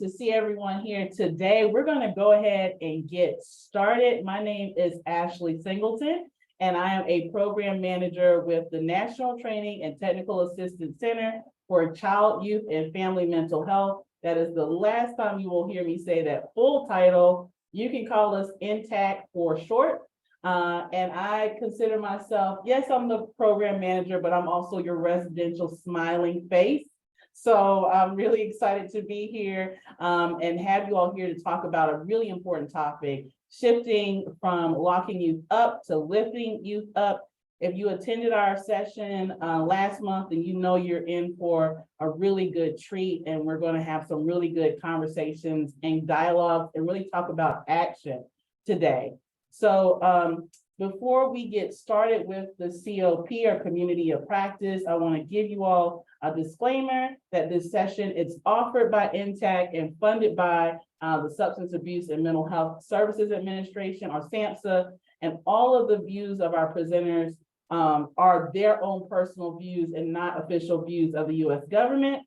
to see everyone here today. We're going to go ahead and get started. My name is Ashley Singleton, and I am a program manager with the National Training and Technical Assistance Center for Child, Youth, and Family Mental Health. That is the last time you will hear me say that full title. You can call us NTAC for short. And I consider myself, yes, I'm the program manager, but I'm also your residential smiling face. So I'm really excited to be here and have you all here to talk about a really important topic, shifting from locking youth up to lifting youth up. If you attended our session last month, then you know you're in for a really good treat, and we're going to have some really good conversations and dialogue and really talk about action today. So before we get started with the COP, or Community of Practice, I want to give you all a disclaimer that this session is offered by NTAC and funded by the Substance Abuse and Mental Health Services Administration, or SAMHSA, and all of the views of our presenters are their own personal views and not official views of the U.S. government.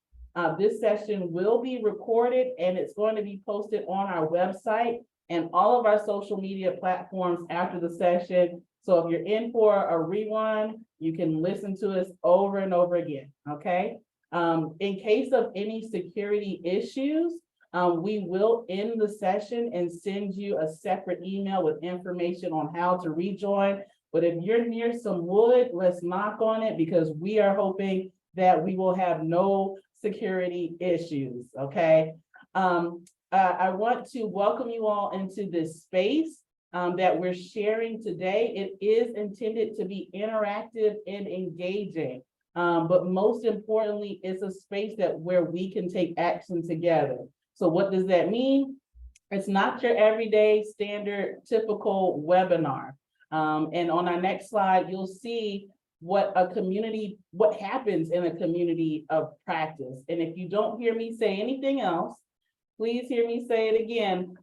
This session will be recorded, and it's going to be posted on our website and all of our social media platforms after the session. So if you're in for a rerun, you can listen to us over and over again, okay? In case of any security issues, we will end the session and send you a separate email with information on how to rejoin. But if you're near some wood, let's knock on it, because we are hoping that we will have no security issues, okay? I want to welcome you all into this space that we're sharing today. It is intended to be interactive and engaging, but most importantly, it's a space where we can take action together. So what does that mean? It's not your everyday standard typical webinar. And on our next slide, you'll see what happens in a community of practice. And if you don't hear me say anything else, please hear me say it again.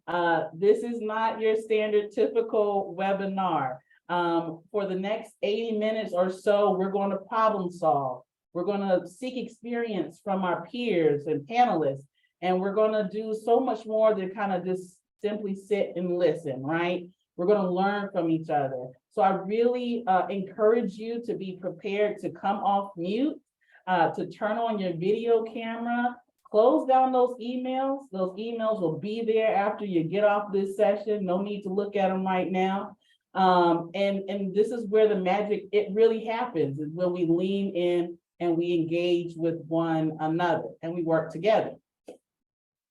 This is not your standard typical webinar. For the next 80 minutes or so, we're going to problem solve. We're going to seek experience from our peers and panelists, and we're going to do so much more than kind of just simply sit and listen, right? We're going to learn from each other. So I really encourage you to be prepared to come off mute, to turn on your video camera, close down those emails. Those emails will be there after you get off this session. No need to look at them right now. And this is where the magic, it really happens, is when we lean in and we engage with one another and we work together.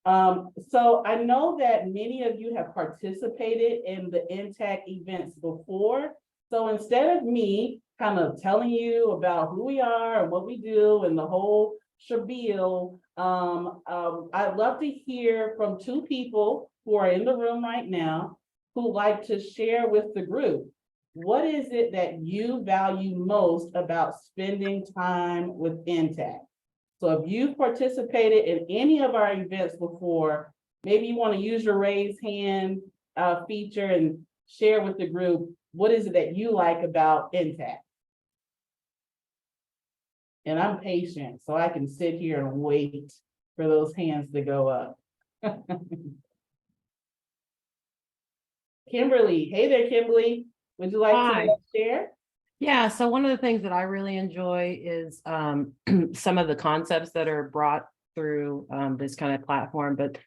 So I know that many of you have participated in the NTAC events before. So instead of me kind of telling you about who we are and what we do and the whole spiel, I'd love to hear from two people who are in the room right now who like to share with the group. What is it that you value most about spending time with NTAC? So if you've participated in any of our events before, maybe you want to use your raise hand feature and share with the group, what is it that you like about NTAC? And I'm patient, so I can sit here and wait for those hands to go up. Kimberly, hey there, Kimberly. Would you like to share? Yeah, so one of the things that I really enjoy is some of the concepts that are brought through this kind of platform, but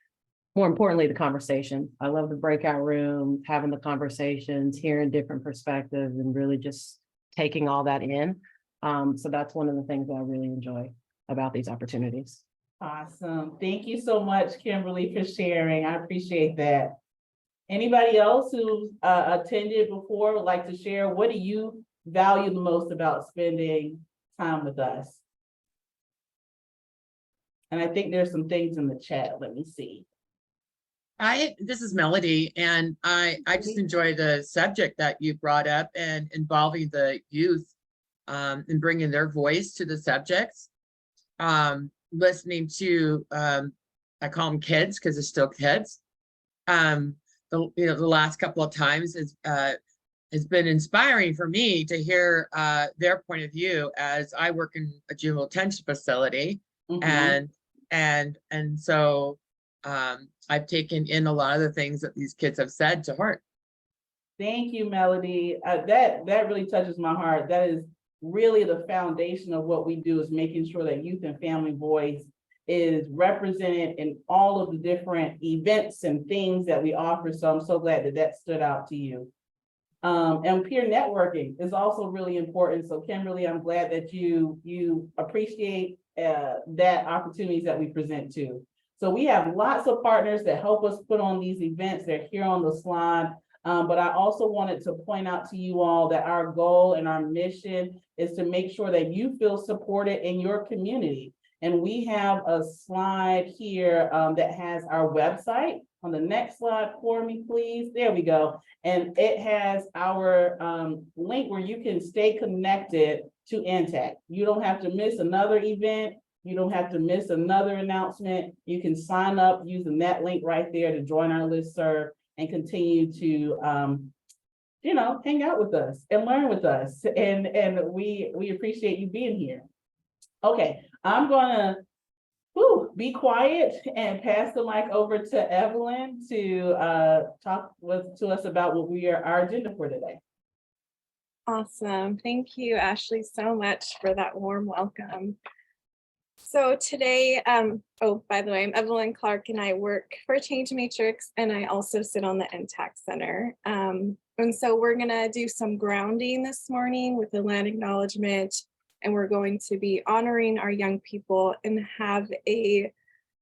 more importantly, the conversation. I love the breakout rooms, having the conversations, hearing different perspectives, and really just taking all that in. So that's one of the things that I really enjoy about these opportunities. Awesome. Thank you so much, Kimberly, for sharing. I appreciate that. Anybody else who's attended before would like to share? What do you value the most about spending time with us? And I think there's some things in the chat. Let me see. This is Melody, and I just enjoy the subject that you brought up and involving the youth and bringing their voice to the subjects. Listening to, I call them kids because they're still kids. The last couple of times has been inspiring for me to hear their point of view, as I work in a juvenile detention facility, and so I've taken in a lot of the things that these kids have said to heart. Thank you, Melody. That really touches my heart. That is really the foundation of what we do, is making sure that youth and family voice is represented in all of the different events and things that we offer. So I'm so glad that that stood out to you. And peer networking is also really important. So Kimberly, I'm glad that you appreciate that opportunities that we present to. So we have lots of partners that help us put on these events. They're here on the slide. But I also wanted to point out to you all that our goal and our mission is to make sure that you feel supported in your community. And we have a slide here that has our website. On the next slide for me, please. There we go. And it has our link where you can stay connected to NTAC. You don't have to miss another event. You don't have to miss another announcement. You can sign up using that link right there to join our listserv and continue to hang out with us and learn with us. And we appreciate you being here. Okay, I'm gonna be quiet and pass the mic over to Evelyn to talk to us about what our agenda for today. Awesome. Thank you, Ashley, so much for that warm welcome. So today, by the way, I'm Evelyn Clark and I work for Change Matrix, and I also sit on the NTAC Center. And so we're gonna do some grounding this morning with the land acknowledgement, and we're going to be honoring our young people and have a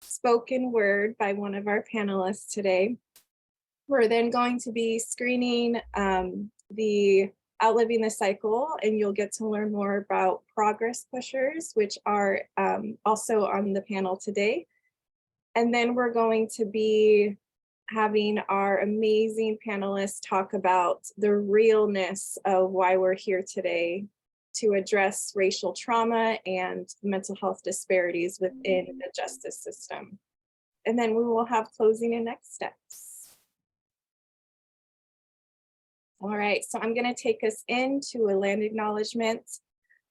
spoken word by one of our panelists today. We're then going to be screening the Outliving the Cycle, and you'll get to learn more about progress pushers, which are also on the panel today. And then we're going to be having our amazing panelists talk about the realness of why we're here today to address racial trauma and mental health disparities within the justice system. And then we will have closing and next steps. All right, so I'm going to take us into a land acknowledgement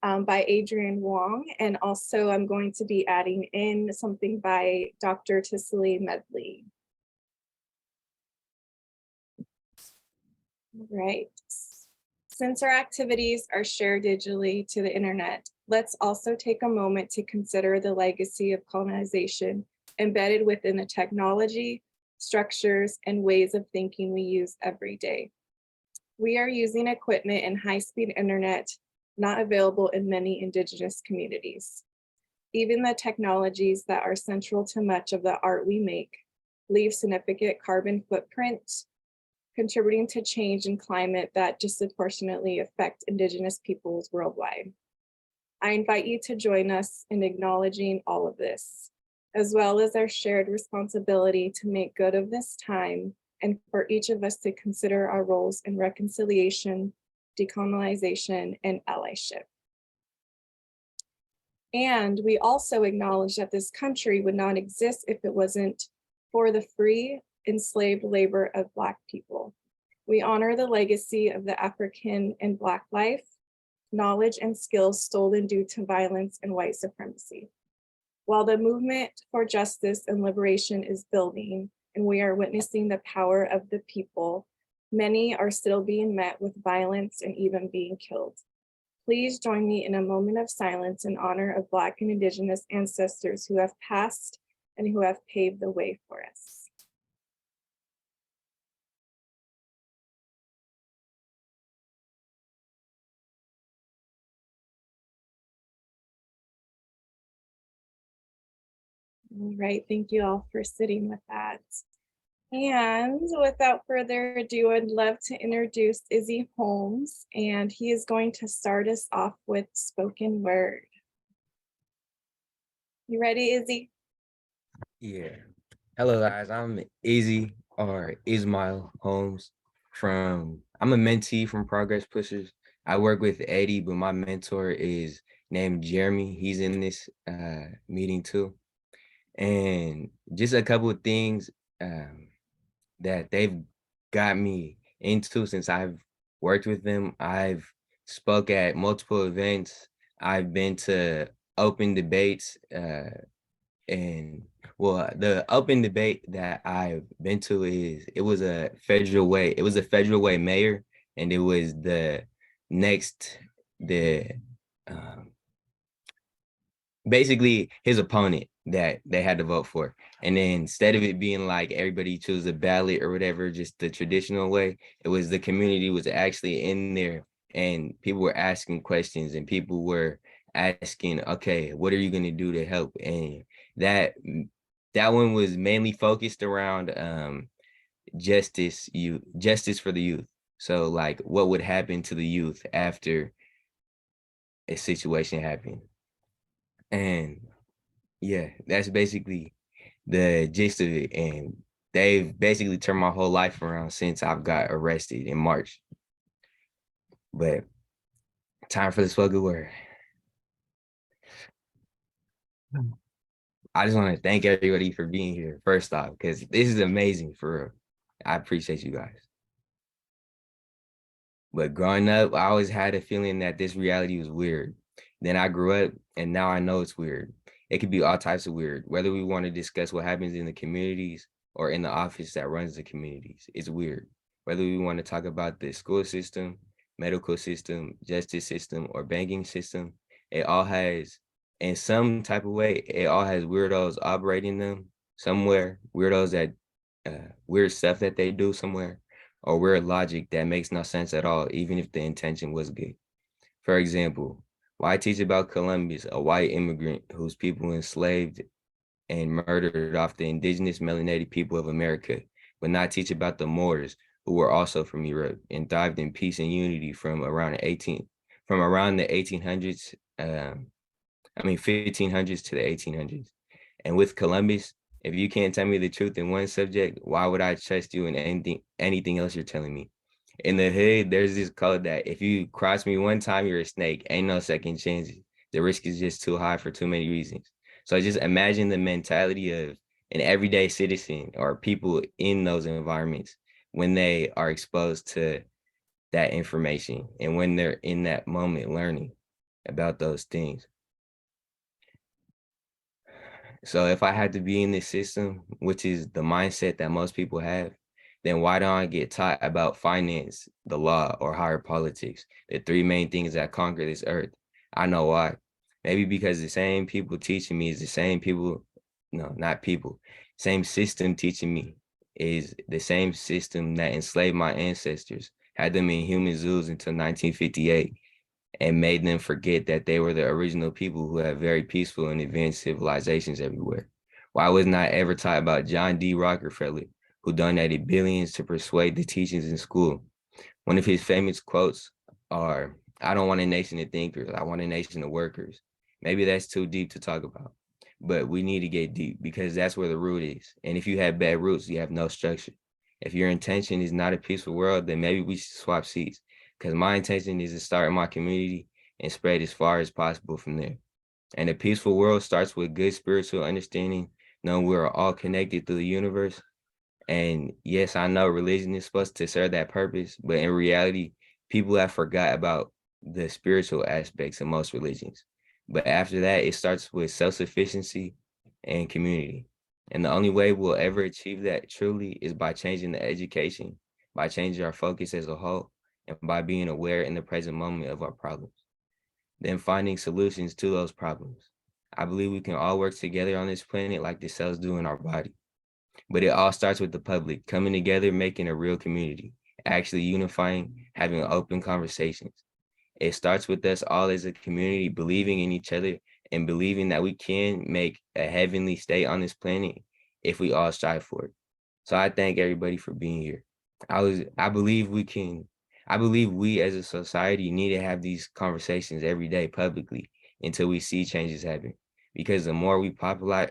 by Adrienne Wong, and also I'm going to be adding in something by Dr. Tissley Medley. All right. Since our activities are shared digitally to the internet, let's also take a moment to consider the legacy of colonization embedded within the technology, structures, and ways of thinking we use every day. We are using equipment and high-speed internet not available in many Indigenous communities. Even the technologies that are central to much of the art we make leave significant carbon footprint, contributing to change in climate that disproportionately affect Indigenous peoples worldwide. I invite you to join us in acknowledging all of this, as well as our shared responsibility to make good of this time, and for each of us to consider our roles in reconciliation, decolonization, and allyship. And we also acknowledge that this country would not exist if it wasn't for the free enslaved labor of Black people. We honor the legacy of the African and Black life, knowledge, and skills stolen due to violence and white supremacy. While the movement for justice and liberation is building, and we are witnessing the power of the people, many are still being met with violence and even being killed. Please join me in a moment of silence in honor of Black and Indigenous ancestors who have passed and who have paved the way for us. All right, thank you all for sitting with that. And without further ado, I'd love to introduce Izzy Holmes, and he is going to start us off with spoken word. You ready, Izzy? Yeah. Hello guys, I'm Izzy or Ismail Holmes I'm a mentee from Progress Pushers. I work with Eddie, but my mentor is named Jeremy. He's in this meeting too. And just a couple of things that they've got me into since I've worked with them. I've spoke at multiple events. I've been to open debates and Well, the open debate that I've been to is it was a federal way. It was a federal way mayor, and it was the next the um, basically his opponent that they had to vote for. And then instead of it being like everybody chose a ballot or whatever, just the traditional way, it was the community was actually in there and people were asking questions and people were asking, okay, what are you going to do to help? And that that one was mainly focused around justice for the youth. So like what would happen to the youth after a situation happened. And yeah, that's basically the gist of it. And they've basically turned my whole life around since I've got arrested in March. But time for the spoken word. I just want to thank everybody for being here, first off, because this is amazing for real. I appreciate you guys. But growing up, I always had a feeling that this reality was weird. Then I grew up and now I know it's weird. It could be all types of weird, whether we want to discuss what happens in the communities or in the office that runs the communities. It's weird. Whether we want to talk about the school system, medical system, justice system, or banking system, it all has, in some type of way, it all has weirdos operating them somewhere, weirdos that weird stuff that they do somewhere, or weird logic that makes no sense at all, even if the intention was good. For example, why teach about Columbus, a white immigrant whose people enslaved and murdered off the indigenous melanated people of America, but not teach about the Moors, who were also from Europe and thrived in peace and unity from around the 1800s, 1500s to the 1800s. And with Columbus, if you can't tell me the truth in one subject, why would I trust you in anything else you're telling me? In the hood, there's this code that if you cross me one time, you're a snake. Ain't no second chances. The risk is just too high for too many reasons. So just imagine the mentality of an everyday citizen or people in those environments when they are exposed to that information and when they're in that moment learning about those things. So if I had to be in this system, which is the mindset that most people have, then why don't I get taught about finance, the law, or higher politics, the three main things that conquer this earth? I know why. Maybe because the same people teaching me is the same people, no, not people, same system teaching me is the same system that enslaved my ancestors, had them in human zoos until 1958 and made them forget that they were the original people who had very peaceful and advanced civilizations everywhere. Why wasn't I ever taught about John D. Rockefeller, who donated billions to persuade the teachings in school? One of his famous quotes are, I don't want a nation of thinkers, I want a nation of workers. Maybe that's too deep to talk about, but we need to get deep because that's where the root is. And if you have bad roots, you have no structure. If your intention is not a peaceful world, then maybe we should swap seats, because my intention is to start in my community and spread as far as possible from there. And a peaceful world starts with good spiritual understanding, knowing we're all connected through the universe. And yes, I know religion is supposed to serve that purpose, but in reality, people have forgot about the spiritual aspects of most religions. But after that, it starts with self-sufficiency and community. And the only way we'll ever achieve that truly is by changing the education, by changing our focus as a whole, and by being aware in the present moment of our problems, then finding solutions to those problems. I believe we can all work together on this planet like the cells do in our body. But it all starts with the public coming together, making a real community, actually unifying, having open conversations. It starts with us all as a community believing in each other and believing that we can make a heavenly state on this planet if we all strive for it. So I thank everybody for being here. I believe we as a society need to have these conversations every day publicly until we see changes happen. Because the more we popularize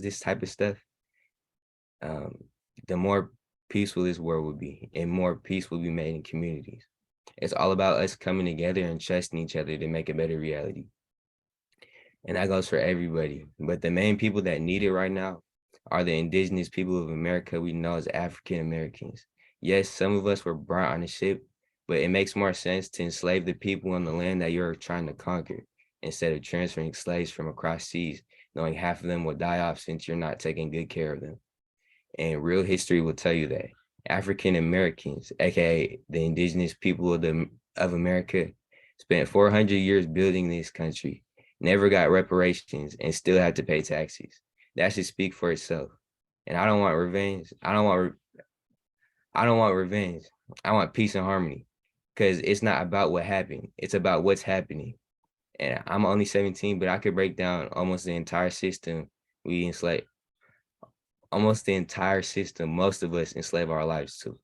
this type of stuff, the more peaceful this world will be and more peace will be made in communities. It's all about us coming together and trusting each other to make a better reality. And that goes for everybody. But the main people that need it right now are the indigenous people of America we know as African Americans. Yes, some of us were brought on a ship, but it makes more sense to enslave the people on the land that you're trying to conquer instead of transferring slaves from across seas knowing half of them will die off since you're not taking good care of them. And real history will tell you that African Americans, aka the indigenous people of America, spent 400 years building this country, never got reparations, and still had to pay taxes. That should speak for itself. And I don't want revenge. I don't want revenge. I want peace and harmony, because it's not about what happened. It's about what's happening. And I'm only 17, but I could break down almost the entire system we enslaved. Almost the entire system, most of us enslave our lives to,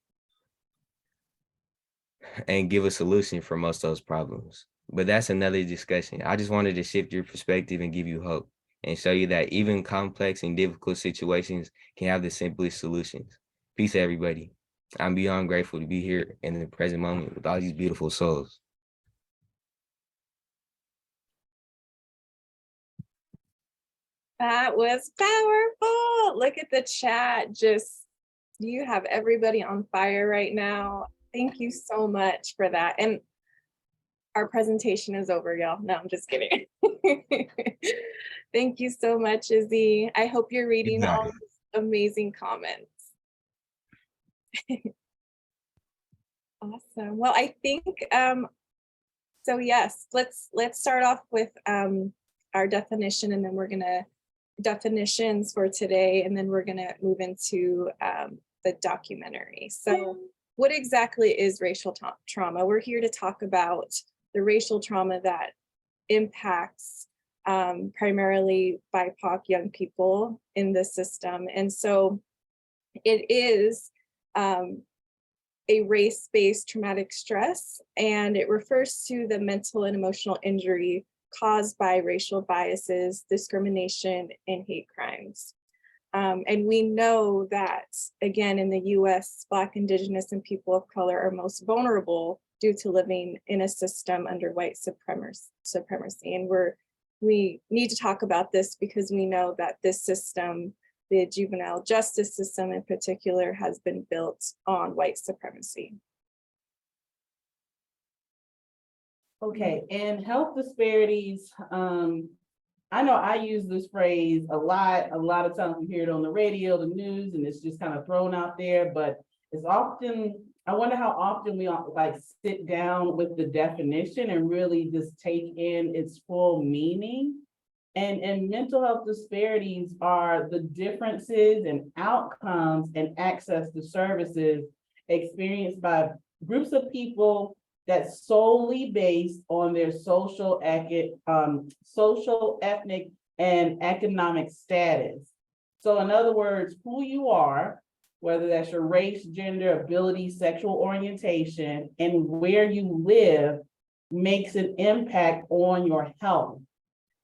and give a solution for most of those problems. But that's another discussion. I just wanted to shift your perspective and give you hope and show you that even complex and difficult situations can have the simplest solutions. Peace, everybody. I'm beyond grateful to be here in the present moment with all these beautiful souls. That was powerful. Look at the chat. Just, you have everybody on fire right now. Thank you so much for that. And our presentation is over, y'all. No, I'm just kidding. Thank you so much, Izzy. I hope you're reading all these amazing comments. Awesome. Well, I think, so yes, let's start off with our definition, and then we're gonna definitions for today, and then we're gonna move into the documentary. So what exactly is racial trauma? We're here to talk about the racial trauma that impacts primarily BIPOC young people in the system. And so it is a race-based traumatic stress, and it refers to the mental and emotional injury caused by racial biases, discrimination, and hate crimes. And we know that, again, in the US, Black, Indigenous, and people of color are most vulnerable due to living in a system under white supremacy. And we need to talk about this because we know that this system, the juvenile justice system in particular, has been built on white supremacy. Okay, and health disparities, I know I use this phrase a lot of times we hear it on the radio, the news, and it's just kind of thrown out there, but it's often, I wonder how often we like sit down with the definition and really just take in its full meaning. And mental health disparities are the differences in outcomes and access to services experienced by groups of people that's solely based on their social, ethnic, and economic status. So in other words, who you are, whether that's your race, gender, ability, sexual orientation, and where you live makes an impact on your health.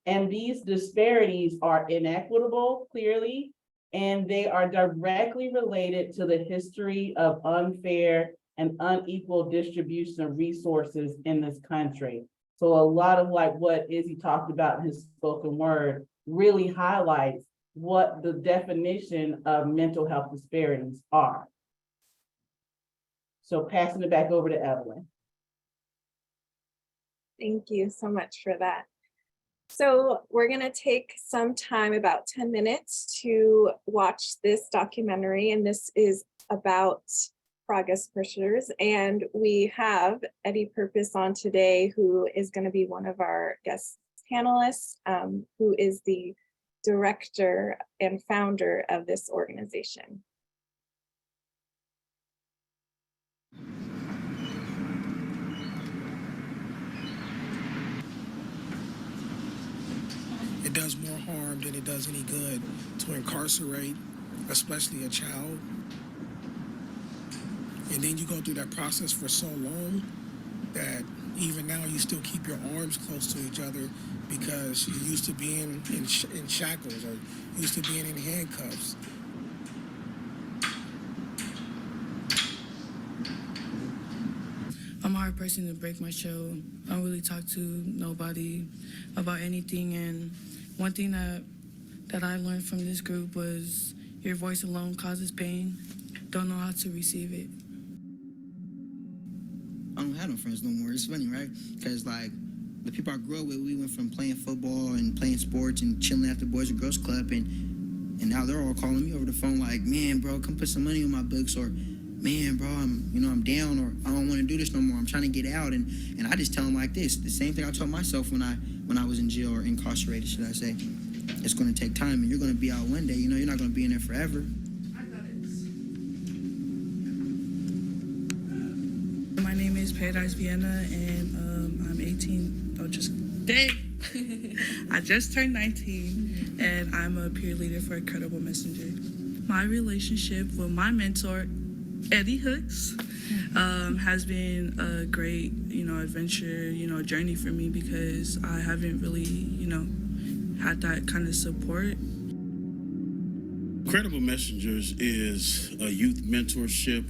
And these disparities are inequitable, clearly, and they are directly related to the history of unfair and unequal distribution of resources in this country. So a lot of like what Izzy talked about in his spoken word really highlights what the definition of mental health disparities are. So passing it back over to Evelyn. Thank you so much for that. So we're going to take some time, about 10 minutes, to watch this documentary, and this is about progress pushers. And we have Eddie Purpose on today, who is going to be one of our guest panelists, who is the director and founder of this organization. It does more harm than it does any good to incarcerate, especially a child. And then you go through that process for so long that even now you still keep your arms close to each other because you're used to being in shackles or used to being in handcuffs. I'm a hard person to break my shell. I don't really talk to nobody about anything. And one thing that I learned from this group was your voice alone causes pain. Don't know how to receive it. I don't have no friends no more. It's funny, right? Because, like, the people I grew up with, we went from playing football and playing sports and chilling at the Boys and Girls Club, and now they're all calling me over the phone like, man, bro, come put some money on my books, or man, bro, I'm down, or I don't want to do this no more. I'm trying to get out, and I just tell them like this, the same thing I told myself when I was in jail or incarcerated, should I say. It's going to take time, and you're going to be out one day. You know, you're not going to be in there forever. My name is Paradise Vienna, and I'm 18. Oh, just dang. I just turned 19, and I'm a peer leader for Credible Messenger. My relationship with my mentor, Eddie Hooks, has been a great, adventure, journey for me, because I haven't really, had that kind of support. Credible Messengers is a youth mentorship,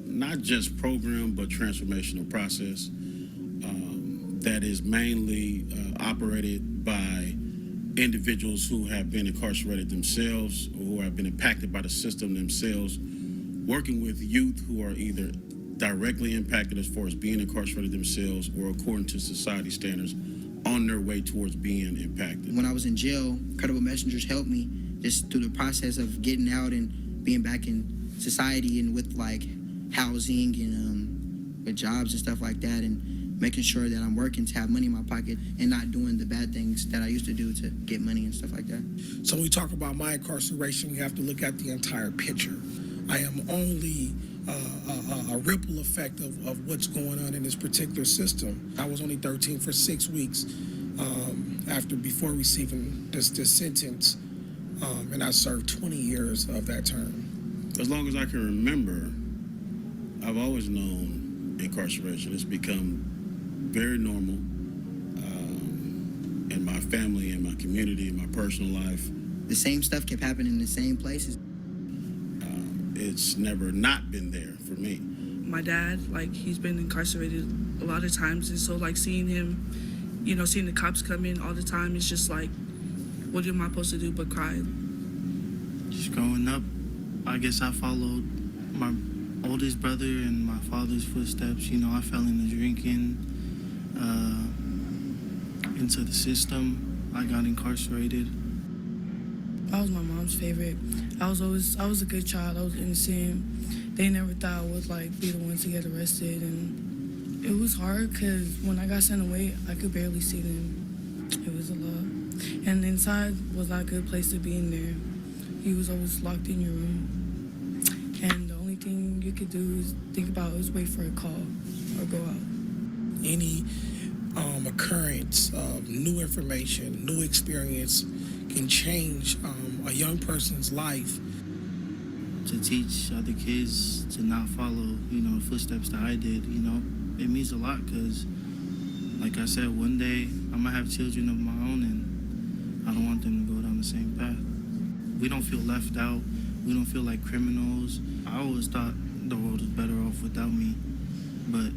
not just program, but transformational process that is mainly operated by individuals who have been incarcerated themselves or who have been impacted by the system themselves, working with youth who are either directly impacted as far as being incarcerated themselves or according to society standards on their way towards being impacted. When I was in jail, Credible Messengers helped me just through the process of getting out and being back in society and with like housing and with jobs and stuff like that, and making sure that I'm working to have money in my pocket and not doing the bad things that I used to do to get money and stuff like that. So when we talk about my incarceration, we have to look at the entire picture. I am only a ripple effect of what's going on in this particular system. I was only 13 for 6 weeks before receiving this sentence, and I served 20 years of that term. As long as I can remember, I've always known incarceration. It's become very normal in my family, in my community, in my personal life. The same stuff kept happening in the same places. It's never not been there for me. My dad, he's been incarcerated a lot of times, and so seeing him, seeing the cops come in all the time, it's just what am I supposed to do but cry? Just growing up, I guess I followed my oldest brother and my father's footsteps. I fell into drinking, into the system. I got incarcerated. I was my mom's favorite. I was a good child. I was innocent. They never thought I would be the one to get arrested, and it was hard because when I got sent away, I could barely see them. It was a lot, and inside was not a good place to be in there. You was always locked in your room, and the only thing you could do is think about is wait for a call or go out. Any occurrence of new information, new experience can change a young person's life. To teach other kids to not follow, footsteps that I did, it means a lot because, like I said, one day I'm gonna have children of my own, and I don't want them to go down the same path. We don't feel left out. We don't feel like criminals. I always thought the world was better off without me, but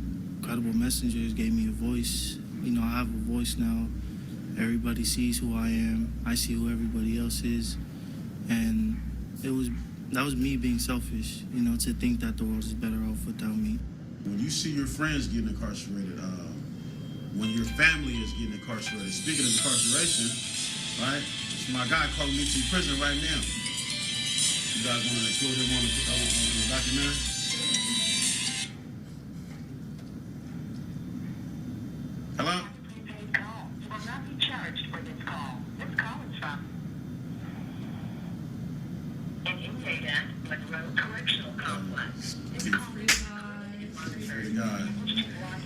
Credible Messengers gave me a voice. I have a voice now. Everybody sees who I am. I see who everybody else is. And that was me being selfish, to think that the world is better off without me. When you see your friends getting incarcerated, when your family is getting incarcerated, speaking of incarceration, right? It's my guy calling me to prison right now. You guys want to include him on the documentary? Hello? Will not be charged for this call. This call is from an inmate at Monroe Correctional Complex. This call is Hey, guys.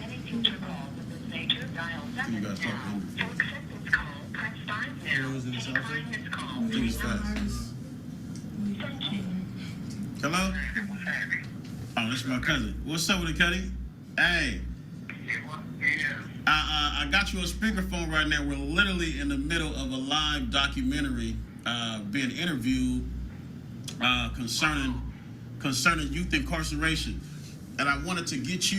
any future calls of this nature, dial 7 You now. guys talking? To accept this call, press 5 now. was in the To cell decline phone? this call, Please please fast. Thank you. Hello? Oh, this is my cousin. What's up with it, Cuddy? Hey. I got you on speakerphone right now. We're literally in the middle of a live documentary being interviewed concerning youth incarceration. And I want to get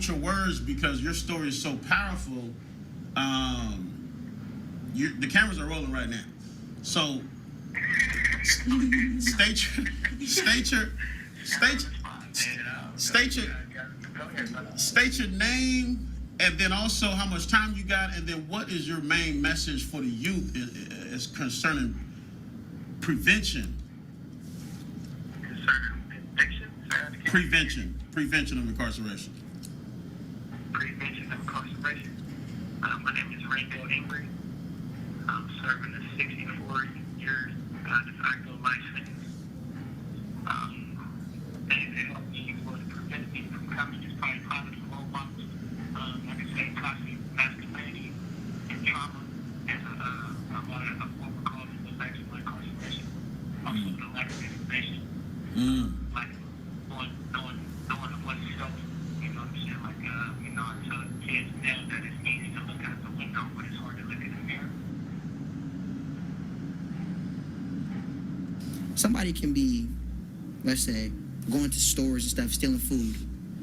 your words because your story is so powerful. The cameras are rolling right now. So state your name And then also how much time you got, and then what is your main message for the youth is concerning prevention? Concerning conviction? Prevention of incarceration. Prevention of incarceration. My name is Rainbow Ingrid. I'm serving a 64 years de facto license. And it helps people to prevent people from coming to probably positive role models. Like I say, toxic masculinity and trauma and a lot of what we're calling the maximum incarceration. Also the lack of information. Like knowing of oneself. You know what I'm saying? Like I tell kids now that it's easy to look out the window, but it's hard to look in the mirror. Somebody can be, let's say, going to stores and stuff, stealing food,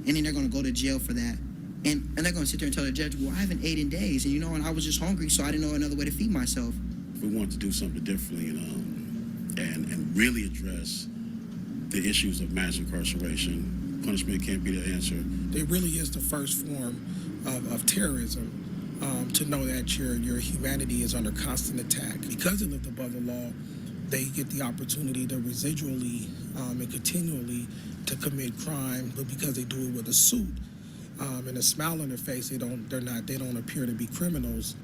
and then they're going to go to jail for that. And they're going to sit there and tell the judge, well, I haven't ate in days, and and I was just hungry, so I didn't know another way to feed myself. If we want to do something differently, and really address the issues of mass incarceration, punishment can't be the answer. It really is the first form of terrorism, to know that your humanity is under constant attack. Because they lived above the law, they get the opportunity to residually and continually to commit crime, but because they do it with a suit and a smile on their face, they don't appear to be criminals.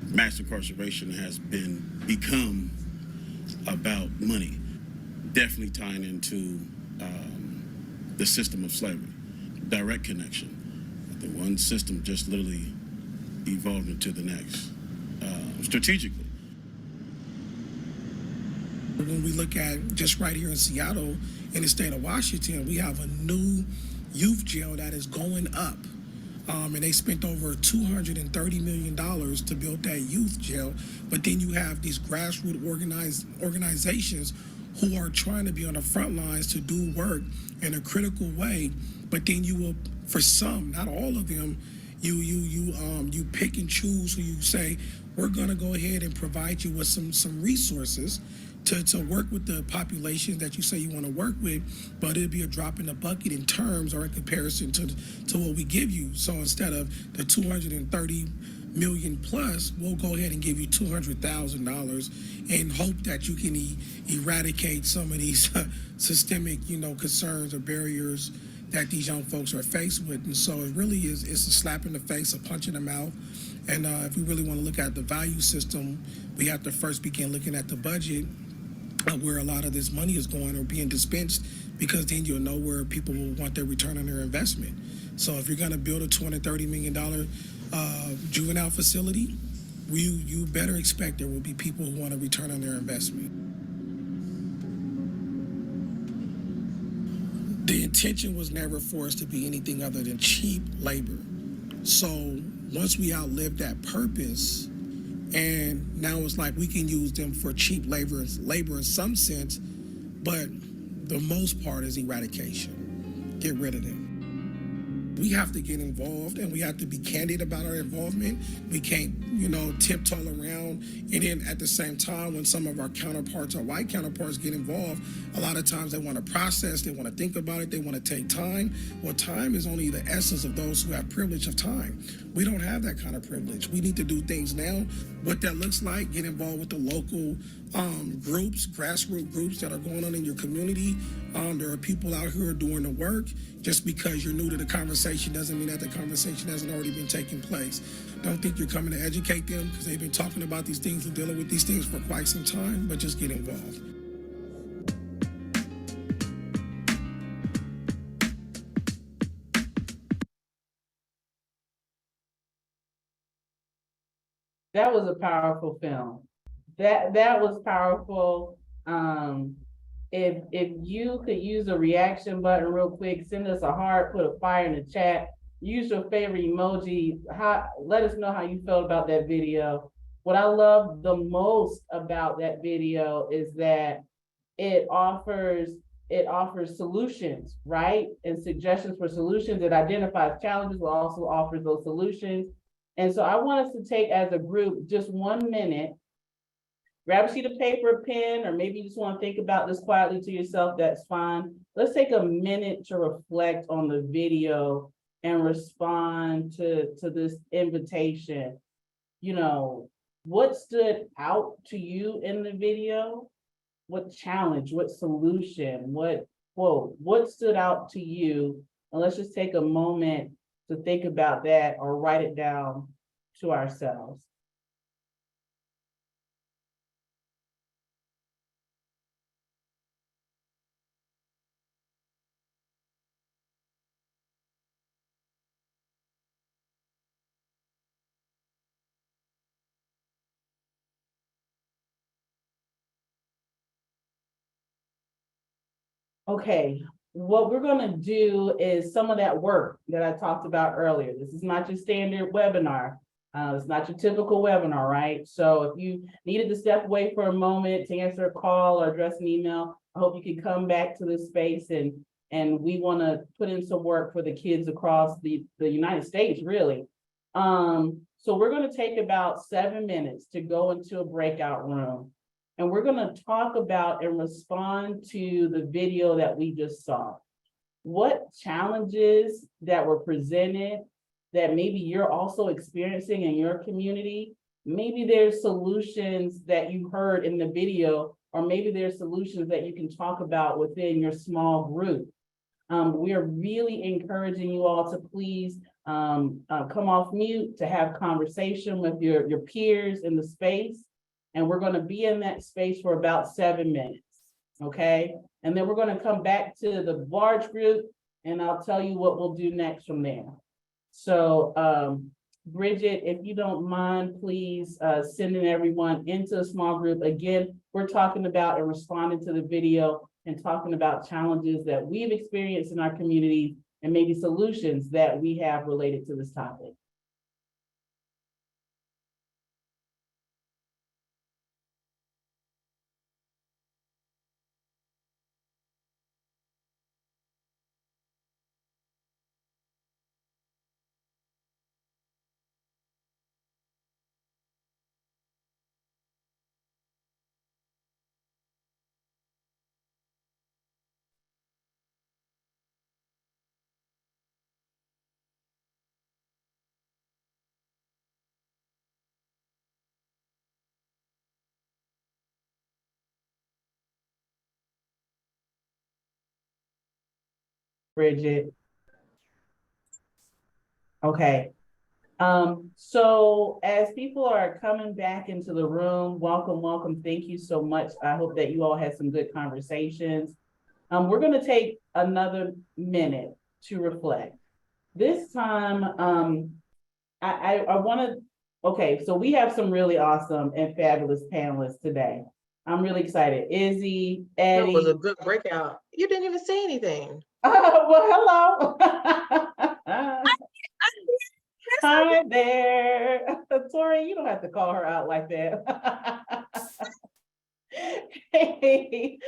Mass incarceration has become about money, definitely tying into the system of slavery, direct connection. The one system just literally evolved into the next, strategically. When we look at just right here in Seattle, in the state of Washington, we have a new youth jail that is going up. And they spent over $230 million to build that youth jail. But then you have these grassroots organizations who are trying to be on the front lines to do work in a critical way. But then you will, for some, not all of them, you pick and choose who you say, we're going to go ahead and provide you with some resources to work with the population that you say you want to work with, but it'll be a drop in the bucket in terms or in comparison to what we give you. So instead of the 230 million plus, we'll go ahead and give you $200,000 and hope that you can eradicate some of these systemic, concerns or barriers that these young folks are faced with. And so it really is, it's a slap in the face, a punch in the mouth. And if we really want to look at the value system, we have to first begin looking at the budget, where a lot of this money is going or being dispensed, because then you'll know where people will want their return on their investment. So if you're going to build a $230 million juvenile facility, you better expect there will be people who want a return on their investment. The intention was never for us to be anything other than cheap labor. So once we outlived that purpose, and now it's like we can use them for cheap labor in some sense, but the most part is eradication. Get rid of them. We have to get involved, and we have to be candid about our involvement. We can't, tiptoe around. And then at the same time, when some of our counterparts, our white counterparts, get involved, a lot of times they want to process, they want to think about it, they want to take time. Well, time is only the essence of those who have privilege of time. We don't have that kind of privilege. We need to do things now. What that looks like, get involved with the local groups, grassroots groups that are going on in your community. There are people out here doing the work. Just because you're new to the conversation doesn't mean that the conversation hasn't already been taking place. Don't think you're coming to educate them, because they've been talking about these things and dealing with these things for quite some time, but just get involved. That was a powerful film. That was powerful. If you could use a reaction button real quick, send us a heart, put a fire in the chat, use your favorite emoji. Let us know how you felt about that video. What I love the most about that video is that it offers solutions, right? And suggestions for solutions. It identifies challenges, but also offers those solutions. And so I want us to take, as a group, just 1 minute, grab a sheet of paper, pen, or maybe you just want to think about this quietly to yourself, that's fine. Let's take a minute to reflect on the video and respond to this invitation, you know, what stood out to you in the video? What challenge, what solution, what quote, what stood out to you? And let's just take a moment to think about that or write it down to ourselves. Okay, what we're gonna do is some of that work that I talked about earlier. This is not your standard webinar. It's not your typical webinar, right? So if you needed to step away for a moment to answer a call or address an email, I hope you can come back to this space and we wanna put in some work for the kids across the United States, really. So we're gonna take about 7 minutes to go into a breakout room. And we're gonna talk about and respond to the video that we just saw. What challenges that were presented that maybe you're also experiencing in your community? Maybe there's solutions that you heard in the video, or maybe there's solutions that you can talk about within your small group. We are really encouraging you all to please come off mute to have conversation with your peers in the space. And we're going to be in that space for about 7 minutes, okay? And then we're going to come back to the large group and I'll tell you what we'll do next from there. So Bridget, if you don't mind, please sending everyone into a small group. Again, we're talking about and responding to the video and talking about challenges that we've experienced in our community and maybe solutions that we have related to this topic. Bridget. Okay. So as people are coming back into the room, welcome, welcome. Thank you so much. I hope that you all had some good conversations. We're going to take another minute to reflect. This time, I want to, okay, so we have some really awesome and fabulous panelists today. I'm really excited. Izzy, Eddie. It was a good breakout. You didn't even say anything. Well, hello. Hi there. Tori, you don't have to call her out like that. Hey,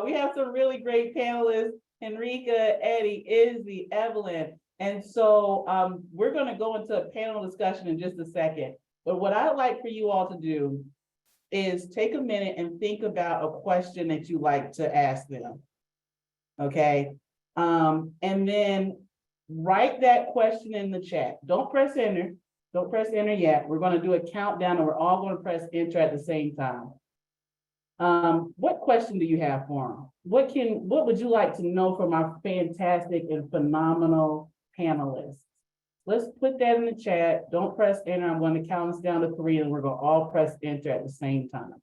we have some really great panelists, Henrika, Eddie, Izzy, Evelyn. And so we're going to go into a panel discussion in just a second. But what I'd like for you all to do is take a minute and think about a question that you like to ask them. Okay. And then write that question in the chat. Don't press enter. Don't press enter yet. We're going to do a countdown and we're all going to press enter at the same time. What question do you have for them? What would you like to know from our fantastic and phenomenal panelists? Let's put that in the chat. Don't press enter. I'm going to count us down to 3 and we're going to all press enter at the same time.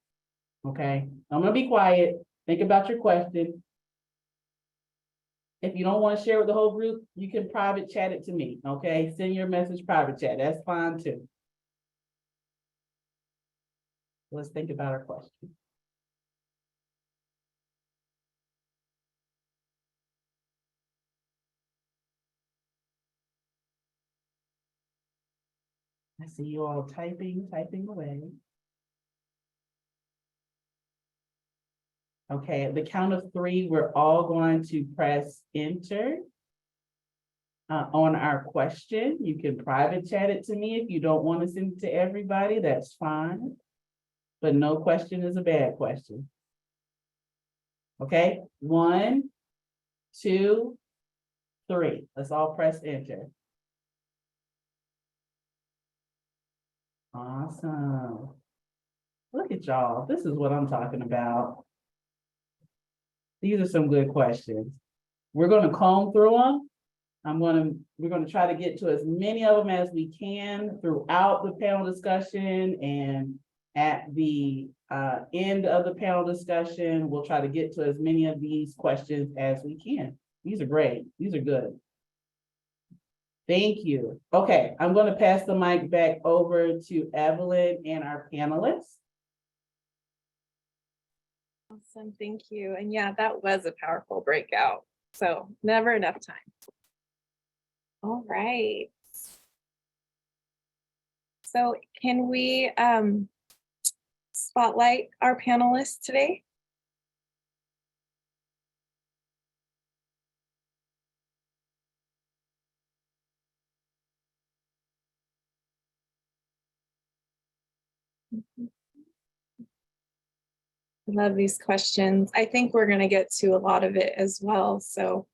Okay. I'm going to be quiet. Think about your question. If you don't want to share with the whole group, you can private chat it to me, okay? Send your message private chat, that's fine too. Let's think about our question. I see you all typing away. Okay, at the count of 3, we're all going to press enter on our question. You can private chat it to me if you don't want to send it to everybody, that's fine. But no question is a bad question. Okay, 1, 2, 3. Let's all press enter. Awesome. Look at y'all. This is what I'm talking about. These are some good questions. We're going to comb through them. We're going to try to get to as many of them as we can throughout the panel discussion, and at the end of the panel discussion, we'll try to get to as many of these questions as we can. These are great. These are good. Thank you. Okay, I'm going to pass the mic back over to Evelyn and our panelists. Awesome, thank you. And yeah, that was a powerful breakout. So never enough time. All right. So can we spotlight our panelists today? I love these questions. I think we're going to get to a lot of it as well. So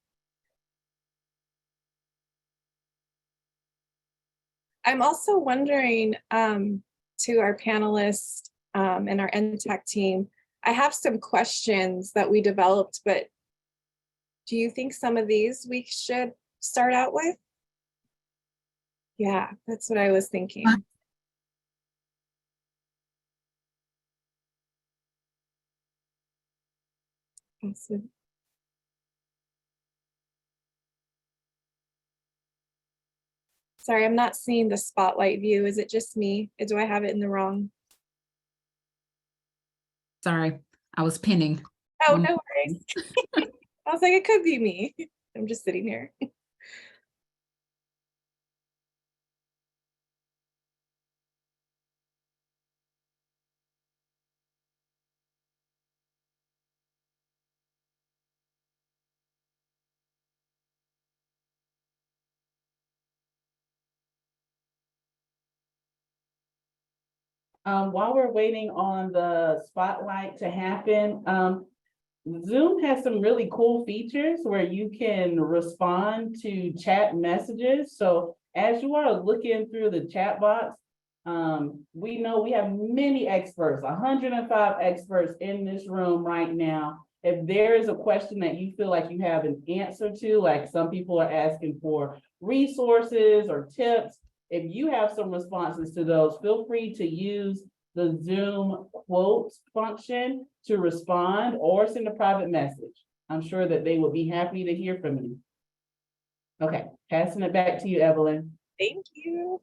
I'm also wondering to our panelists and our NTAC team, I have some questions that we developed, but do you think some of these we should start out with? Yeah, that's what I was thinking. Awesome. Sorry, I'm not seeing the spotlight view. Is it just me? Do I have it in the wrong? Sorry, I was pinning. Oh, no worries. I was like, it could be me. I'm just sitting here. While we're waiting on the spotlight to happen, Zoom has some really cool features where you can respond to chat messages. So as you are looking through the chat box, we know we have many experts, 105 experts in this room right now. If there is a question that you feel like you have an answer to, like some people are asking for resources or tips, if you have some responses to those, feel free to use the Zoom quotes function to respond or send a private message. I'm sure that they will be happy to hear from you. Okay, passing it back to you, Evelyn. Thank you.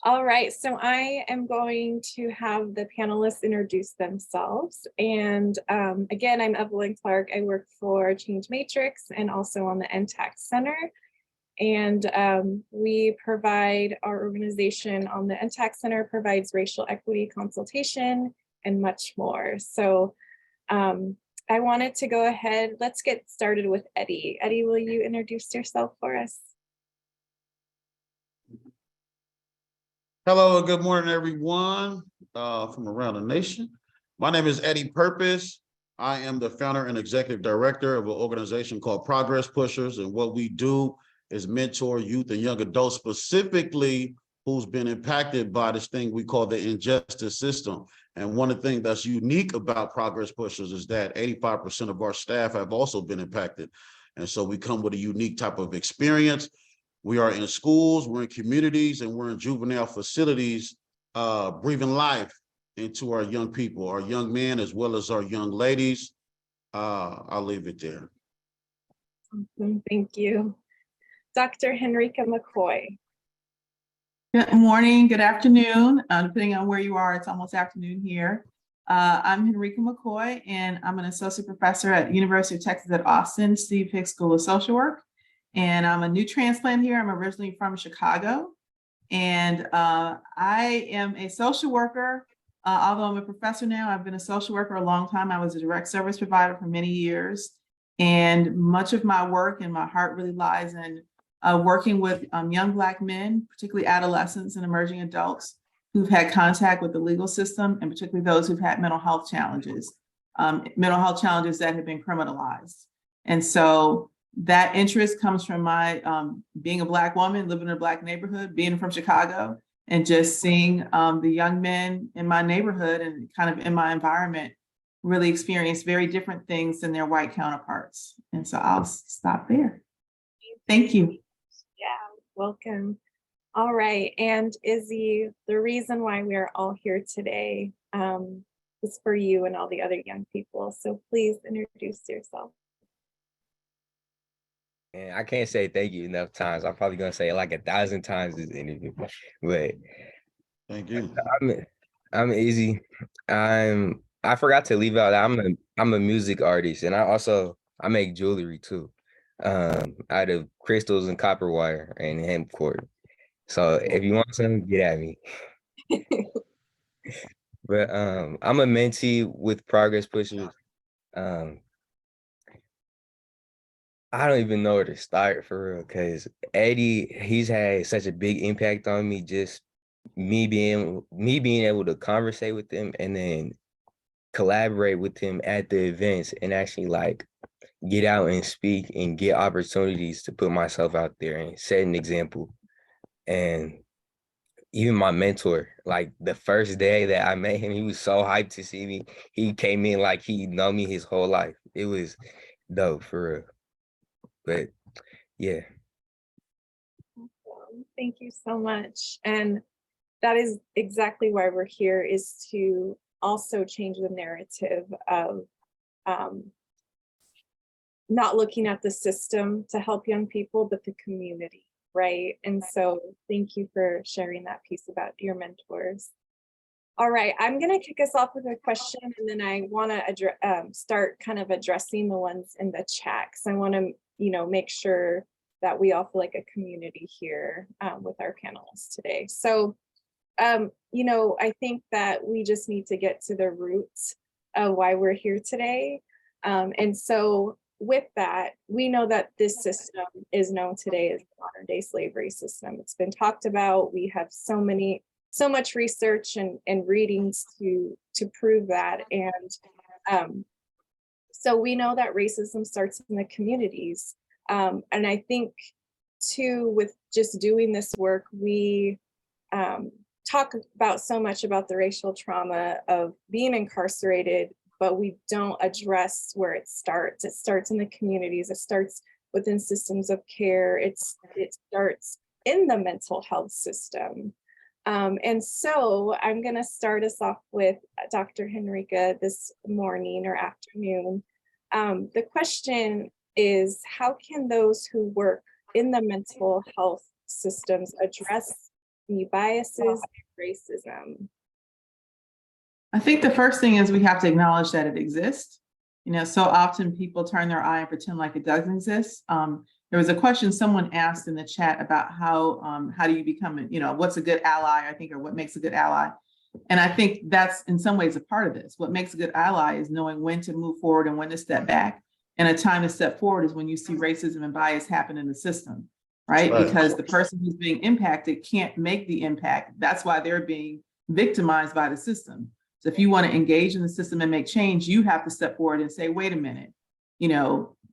All right, so I am going to have the panelists introduce themselves. And again, I'm Evelyn Clark. I work for Change Matrix and also on the NTAC Center. And we provide, our organization on the NTAC Center provides racial equity consultation and much more. So I wanted to go ahead, let's get started with Eddie. Eddie, will you introduce yourself for us? Hello and good morning, everyone from around the nation. My name is Eddie Purpose. I am the founder and executive director of an organization called Progress Pushers. And what we do is mentor youth and young adults, specifically who's been impacted by this thing we call the injustice system. And one of the things that's unique about Progress Pushers is that 85% of our staff have also been impacted. And so we come with a unique type of experience. We are in schools, we're in communities, and we're in juvenile facilities, breathing life into our young people, our young men, as well as our young ladies. I'll leave it there. Awesome, thank you. Dr. Henrika McCoy. Good morning, good afternoon, depending on where you are, it's almost afternoon here. I'm Henrika McCoy, and I'm an associate professor at University of Texas at Austin, Steve Hicks School of Social Work. And I'm a new transplant here. I'm originally from Chicago. And I am a social worker, although I'm a professor now. I've been a social worker a long time. I was a direct service provider for many years. And much of my work and my heart really lies in working with young Black men, particularly adolescents and emerging adults who've had contact with the legal system, and particularly those who've had mental health challenges that have been criminalized. And so That interest comes from my being a Black woman, living in a Black neighborhood, being from Chicago, and just seeing the young men in my neighborhood and kind of in my environment really experience very different things than their white counterparts. And so I'll stop there. Thank you. Yeah, welcome. All right, and Izzy, the reason why we're all here today is for you and all the other young people. So please introduce yourself. And I can't say thank you enough times. I'm probably gonna say it like 1,000 times this interview, but Thank you. I'm Easy. I forgot to leave out. I'm a music artist, and I make jewelry too, out of crystals and copper wire and hemp cord. So if you want some, get at me. But I'm a mentee with Progress Pushers. Um, I don't even know where to start for real, because Eddie, he's had such a big impact on me, just me being able to conversate with him and then collaborate with him at the events and actually like get out and speak and get opportunities to put myself out there and set an example. And even my mentor, like the first day that I met him, he was so hyped to see me. He came in like he known me his whole life. It was dope for real. But yeah. Thank you so much. And that is exactly why we're here, is to also change the narrative of not looking at the system to help young people, but the community, right? And so thank you for sharing that piece about your mentors. All right, I'm gonna kick us off with a question, and then I wanna start kind of addressing the ones in the chat, because I wanna, make sure that we all feel like a community here with our panelists today. So, I think that we just need to get to the roots of why we're here today. And so with that, we know that this system is known today as the modern day slavery system. It's been talked about. We have so much research and readings to prove that. And so we know that racism starts in the communities. And I think too, with just doing this work, we talk about so much about the racial trauma of being incarcerated, but we don't address where it starts. It starts in the communities. It starts within systems of care. It starts in the mental health system. And so I'm going to start us off with Dr. Henrica this morning or afternoon. The question is, how can those who work in the mental health systems address the biases and racism? I think the first thing is we have to acknowledge that it exists. So often people turn their eye and pretend like it doesn't exist. There was a question someone asked in the chat about how do you become, what's a good ally, I think, or what makes a good ally. And I think that's in some ways a part of this. What makes a good ally is knowing when to move forward and when to step back. And a time to step forward is when you see racism and bias happen in the system, right? Because the person who's being impacted can't make the impact. That's why they're being victimized by the system. So if you want to engage in the system and make change, you have to step forward and say, wait a minute,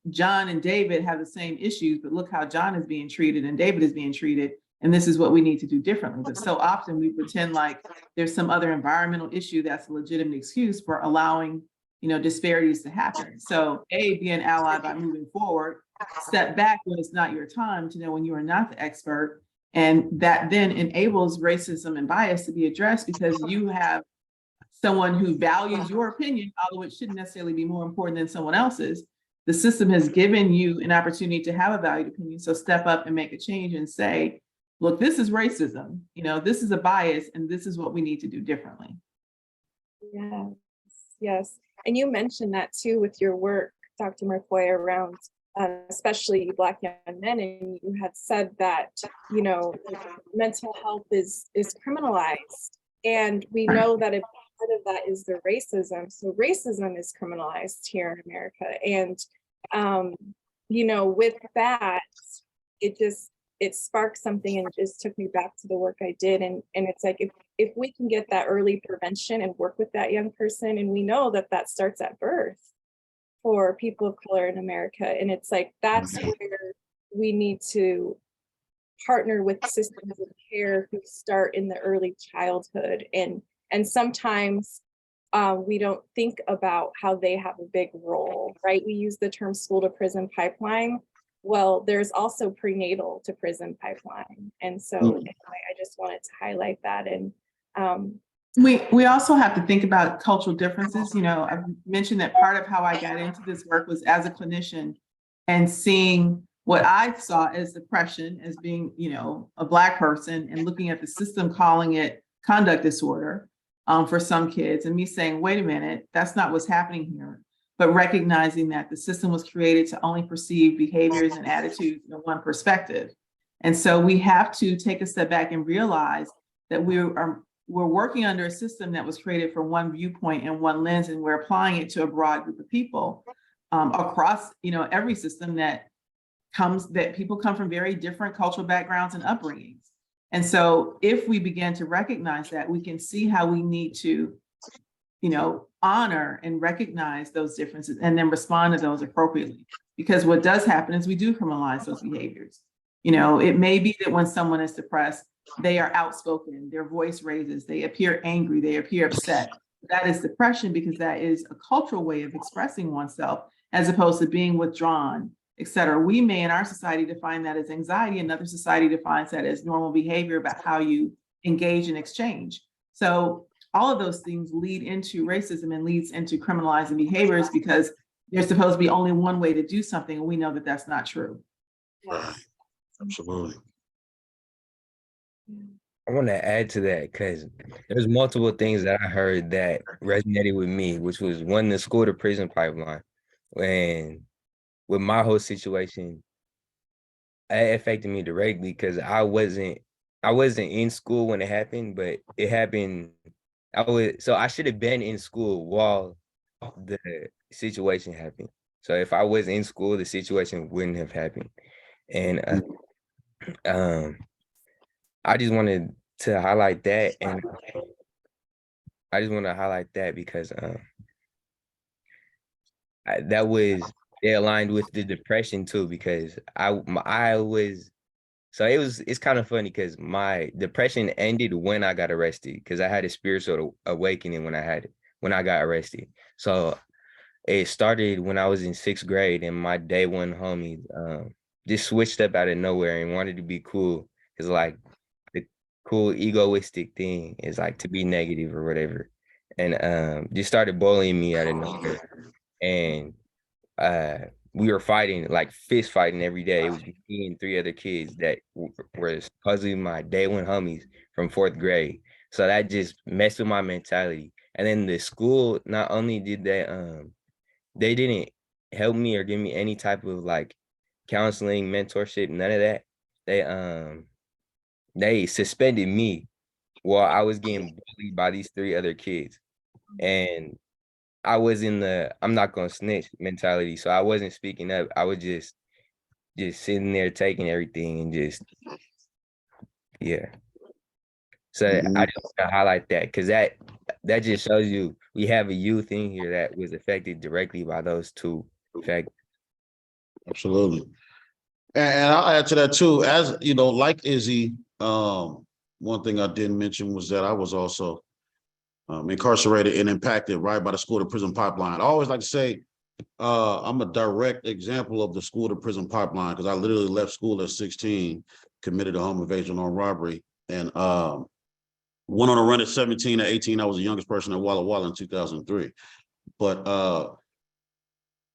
John and David have the same issues, but look how John is being treated and David is being treated. And this is what we need to do differently. But so often we pretend like there's some other environmental issue that's a legitimate excuse for allowing, disparities to happen. So be an ally by moving forward, step back when it's not your time to know when you are not the expert. And that then enables racism and bias to be addressed, because you have someone who values your opinion, although it shouldn't necessarily be more important than someone else's. The system has given you an opportunity to have a valued opinion. So step up and make a change and say, look, this is racism, this is a bias, and this is what we need to do differently. Yes. And you mentioned that too with your work, Dr. McCoy, around especially Black young men, and you had said that, mental health is criminalized. And we know that a part of that is the racism. So racism is criminalized here in America. And, with that, it sparked something and just took me back to the work I did. And it's like, if we can get that early prevention and work with that young person, and we know that starts at birth for people of color in America. And it's like, that's where we need to partner with systems of care who start in the early childhood. And sometimes we don't think about how they have a big role, right? We use the term school to prison pipeline. Well, there's also prenatal to prison pipeline. And so anyway, I just wanted to highlight that. And we also have to think about cultural differences. You know, I've mentioned that part of how I got into this work was as a clinician and seeing what I saw as depression as being, you know, a Black person, and looking at the system calling it conduct disorder for some kids, and me saying, wait a minute, that's not what's happening here. But recognizing that the system was created to only perceive behaviors and attitudes in one perspective. And so we have to take a step back and realize that we're working under a system that was created for one viewpoint and one lens, and we're applying it to a broad group of people across, you know, every system that people come from very different cultural backgrounds and upbringings. And so if we begin to recognize that, we can see how we need to, you know, honor and recognize those differences and then respond to those appropriately. Because what does happen is we do criminalize those behaviors. You know, it may be that when someone is depressed, they are outspoken, their voice raises, they appear angry, they appear upset. That is depression, because that is a cultural way of expressing oneself as opposed to being withdrawn, et cetera. We may in our society define that as anxiety, another society defines that as normal behavior about how you engage in exchange. So all of those things lead into racism and leads into criminalizing behaviors, because there's supposed to be only one way to do something, and we know that that's not true. Right. Absolutely. I want to add to that because there's multiple things that I heard that resonated with me, which was one, the school to prison pipeline. And with my whole situation, it affected me directly because I wasn't in school when it happened, but it happened. So I should have been in school while the situation happened. So if I was in school, the situation wouldn't have happened. And I just wanted to highlight that, and I just want to highlight that because it aligned with the depression too, because it's kind of funny because my depression ended when I got arrested, because I had a spiritual awakening when I got arrested. So it started when I was in 6th grade, and my day one homies just switched up out of nowhere and wanted to be cool. It's like the cool egoistic thing is like to be negative or whatever, and just started bullying me out of nowhere. And we were fighting, like fist fighting every day. It was me and 3 other kids that were supposedly my day one homies from 4th grade. So that just messed with my mentality. And then the school, not only did they didn't help me or give me any type of like counseling, mentorship, none of that. They suspended me while I was getting bullied by these 3 other kids. And I was in the I'm not gonna snitch mentality, so I wasn't speaking up. I was just sitting there taking everything and just, yeah. So I just want to highlight that because that just shows you we have a youth in here that was affected directly by those 2 factors. Absolutely. And I'll add to that too, as you know, like Izzy, one thing I didn't mention was that I was also incarcerated and impacted right by the school to prison pipeline. I always like to say I'm a direct example of the school to prison pipeline, because I literally left school at 16, committed a home invasion on robbery, and went on a run at 17 or 18. I was the youngest person at Walla Walla in 2003. But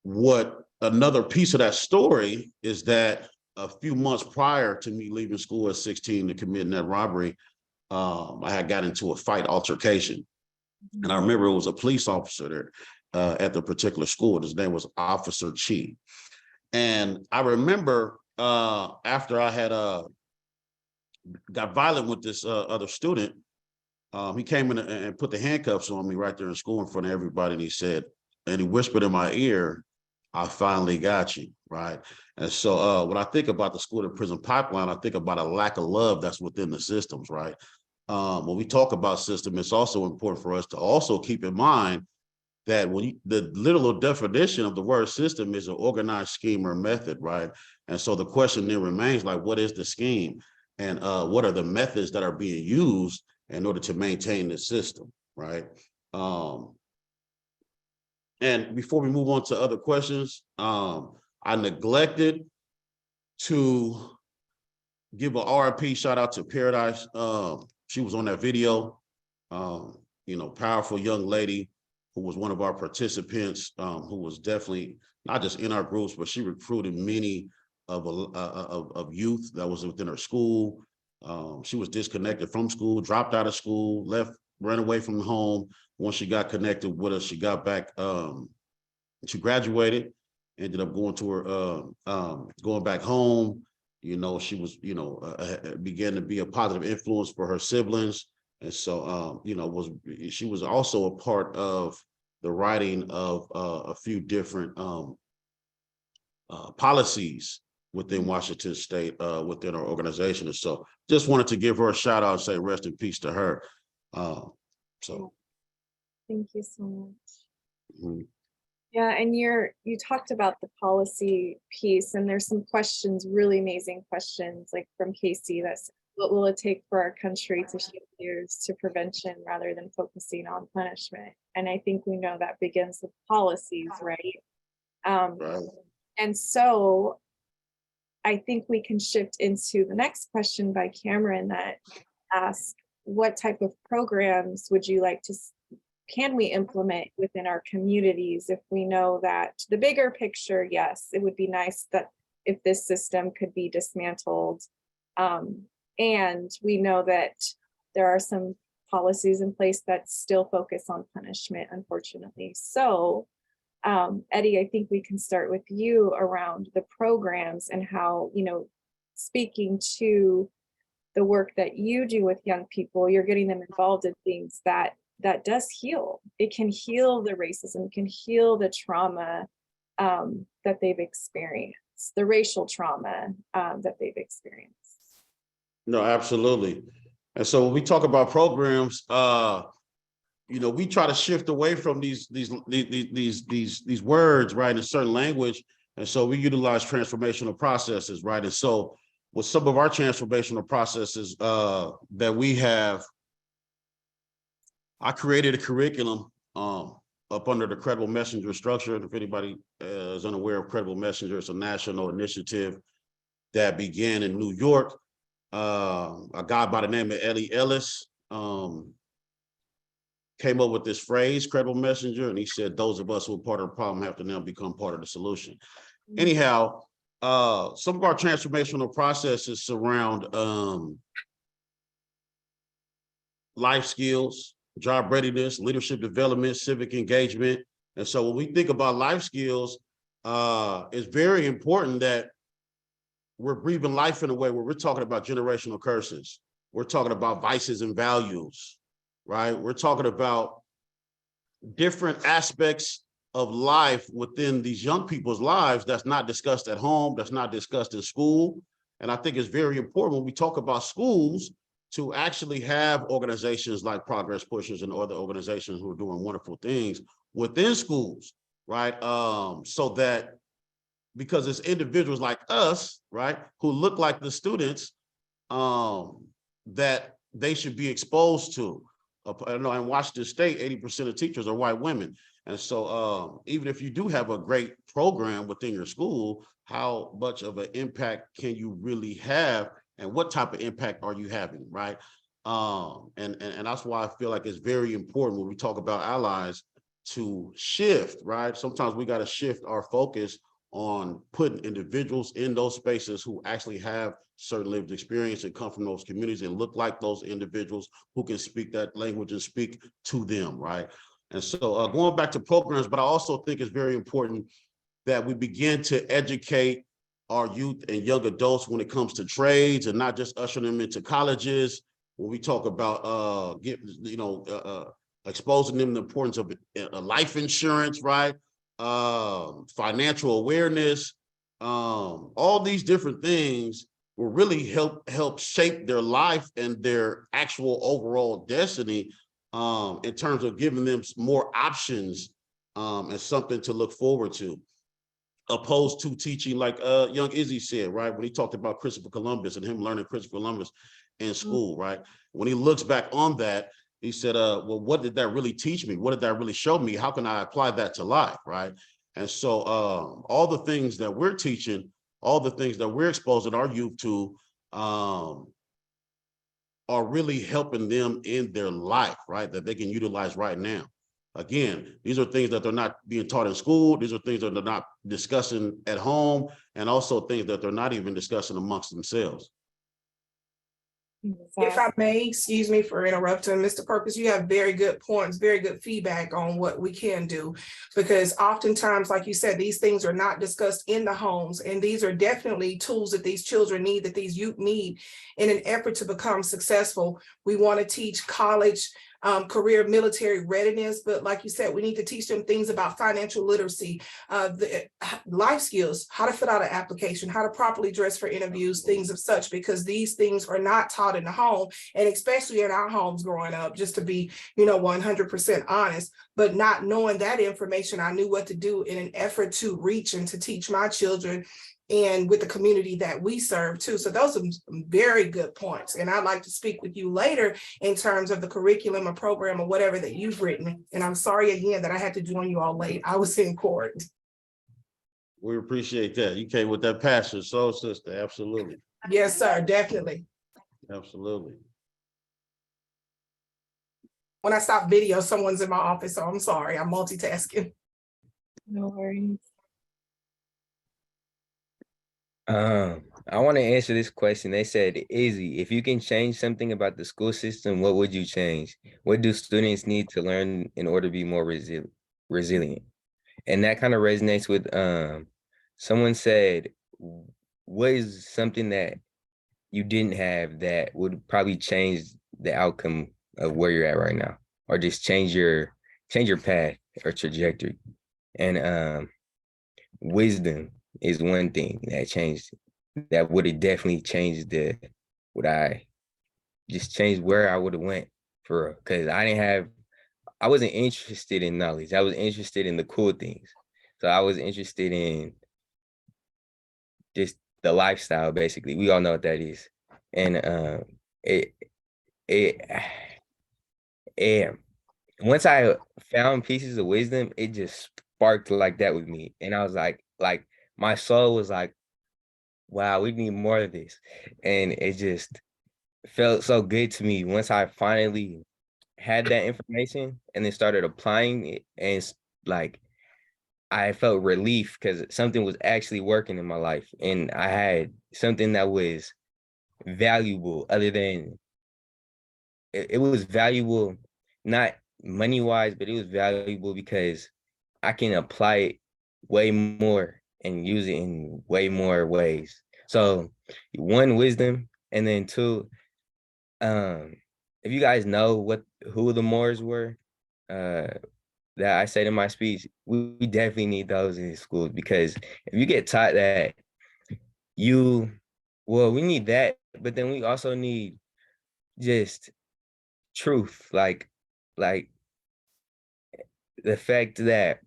what another piece of that story is that a few months prior to me leaving school at 16 to committing that robbery, I had got into a fight altercation. And I remember it was a police officer there at the particular school. His name was Officer Chi. And I remember after I had got violent with this other student, he came in and put the handcuffs on me right there in school in front of everybody. And he said, and he whispered in my ear, "I finally got you," right? And so when I think about the school to prison pipeline, I think about a lack of love that's within the systems, right? When we talk about system, it's also important for us to also keep in mind that the literal definition of the word system is an organized scheme or method, right? And so the question then remains, like, what is the scheme? And what are the methods that are being used in order to maintain the system, right? And before we move on to other questions, I neglected to give a RIP shout out to Paradise. She was on that video, powerful young lady who was one of our participants, who was definitely not just in our groups, but she recruited many of youth that was within her school. She was disconnected from school, dropped out of school, ran away from home. Once she got connected with us, she got back, she graduated, ended up going to her, going back home. She was, began to be a positive influence for her siblings. And so, she was also a part of the writing of a few different policies within Washington State, within our organization. And so just wanted to give her a shout out and say rest in peace to her. Thank you so much. Mhm. Yeah, and you talked about the policy piece, and there's some questions, really amazing questions, like from Casey, that's what will it take for our country to shift gears to prevention rather than focusing on punishment? And I think we know that begins with policies, right? Right. And so I think we can shift into the next question by Cameron that asks, what type of programs would you like to can we implement within our communities if we know that the bigger picture, yes, it would be nice that if this system could be dismantled. And we know that there are some policies in place that still focus on punishment, unfortunately. So, Eddie, I think we can start with you around the programs and how, speaking to the work that you do with young people, you're getting them involved in things that does heal. It can heal the racism, can heal the trauma that they've experienced, the racial trauma that they've experienced. No, absolutely. And so when we talk about programs, we try to shift away from these words, right, in a certain language. And so we utilize transformational processes, right? And so with some of our transformational processes that we have, I created a curriculum up under the Credible Messenger structure. If anybody is unaware of Credible Messenger, it's a national initiative that began in New York. A guy by the name of Eddie Ellis came up with this phrase, Credible Messenger, and he said, those of us who are part of the problem have to now become part of the solution. Anyhow, some of our transformational processes surround life skills, job readiness, leadership development, civic engagement. And so when we think about life skills, it's very important that we're breathing life in a way where we're talking about generational curses. We're talking about vices and values, right? We're talking about different aspects of life within these young people's lives that's not discussed at home, that's not discussed in school. And I think it's very important when we talk about schools to actually have organizations like Progress Pushers and other organizations who are doing wonderful things within schools, right? So that, because it's individuals like us, right, who look like the students that they should be exposed to. I know in Washington State, 80% of teachers are white women. And so even if you do have a great program within your school, how much of an impact can you really have, and what type of impact are you having, right? And that's why I feel like it's very important when we talk about allies to shift, right? Sometimes we got to shift our focus on putting individuals in those spaces who actually have certain lived experience and come from those communities and look like those individuals who can speak that language and speak to them, right? And so going back to programs, but I also think it's very important that we begin to educate our youth and young adults when it comes to trades and not just ushering them into colleges. When we talk about exposing them to the importance of life insurance, right? Financial awareness, all these different things will really help shape their life and their actual overall destiny in terms of giving them more options and something to look forward to, opposed to teaching like young Izzy said, right? When he talked about Christopher Columbus and him learning Christopher Columbus in school, right? When he looks back on that, he said, well, what did that really teach me? What did that really show me? How can I apply that to life, right? And so all the things that we're teaching, all the things that we're exposing our youth to are really helping them in their life, right? That they can utilize right now. Again, these are things that they're not being taught in school. These are things that they're not discussing at home, and also things that they're not even discussing amongst themselves. If I may, excuse me for interrupting, Mr. Purpose, you have very good points, very good feedback on what we can do. Because oftentimes, like you said, these things are not discussed in the homes. And these are definitely tools that these children need, that these youth need in an effort to become successful. We want to teach college, career military readiness, but like you said, we need to teach them things about financial literacy, the life skills, how to fill out an application, how to properly dress for interviews, things of such, because these things are not taught in the home, and especially in our homes growing up, just to be, 100% honest, but not knowing that information, I knew what to do in an effort to reach and to teach my children and with the community that we serve too. So those are some very good points. And I'd like to speak with you later in terms of the curriculum or program or whatever that you've written. And I'm sorry again that I had to join you all late. I was in court. We appreciate that. You came with that passion, so sister, absolutely. Yes, sir, definitely. Absolutely. When I stop video, someone's in my office, so I'm sorry, I'm multitasking. No worries. I want to answer this question. They said, Izzy, if you can change something about the school system, what would you change? What do students need to learn in order to be more resilient? And that kind of resonates with someone said, what is something that you didn't have that would probably change the outcome of where you're at right now, or just change your path or trajectory? And wisdom is one thing that changed, that would have definitely changed where I would have went for real. Cause I wasn't interested in knowledge. I was interested in the cool things. So I was interested in just the lifestyle, basically. We all know what that is. And once I found pieces of wisdom, it just sparked like that with me. And I was like my soul was like, wow, we need more of this. And it just felt so good to me once I finally had that information and then started applying it. And like, I felt relief because something was actually working in my life. And I had something that was valuable other than, it was valuable, not money wise, but it was valuable because I can apply it way more and use it in way more ways. So one, wisdom, and then two, if you guys know who the Moors were, that I said in my speech, we definitely need those in schools, because if you get taught that, we need that, but then we also need just truth, like the fact that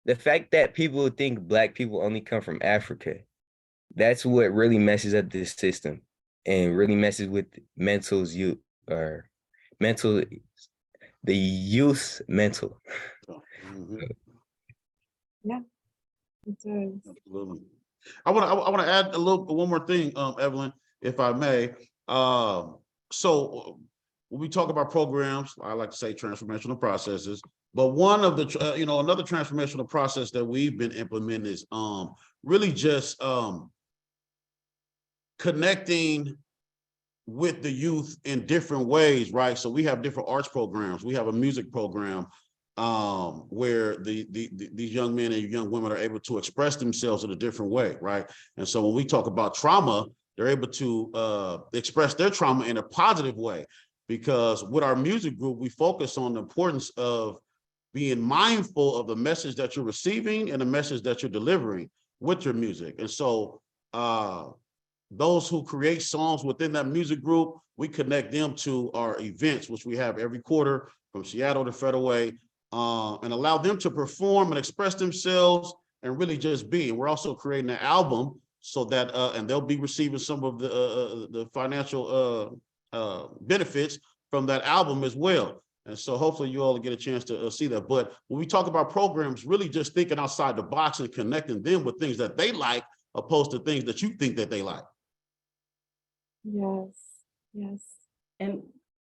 the fact that people think Black people only come from Africa, that's what really messes up this system and really messes with the youth's mental. Yeah, it does. Absolutely. I want to add one more thing, Evelyn, if I may. So when we talk about programs, I like to say transformational processes, but one of the another transformational process that we've been implementing is really just connecting with the youth in different ways, right? So we have different arts programs. We have a music program where these young men and young women are able to express themselves in a different way, right? And so when we talk about trauma, they're able to express their trauma in a positive way, because with our music group, we focus on the importance of being mindful of the message that you're receiving and the message that you're delivering with your music. And so those who create songs within that music group, we connect them to our events, which we have every quarter from Seattle to Federal Way, and allow them to perform and express themselves and really just be. And we're also creating an album so that, and they'll be receiving some of the financial benefits from that album as well. And so hopefully you all get a chance to see that. But when we talk about programs, really just thinking outside the box and connecting them with things that they like, opposed to things that you think that they like. Yes, yes. And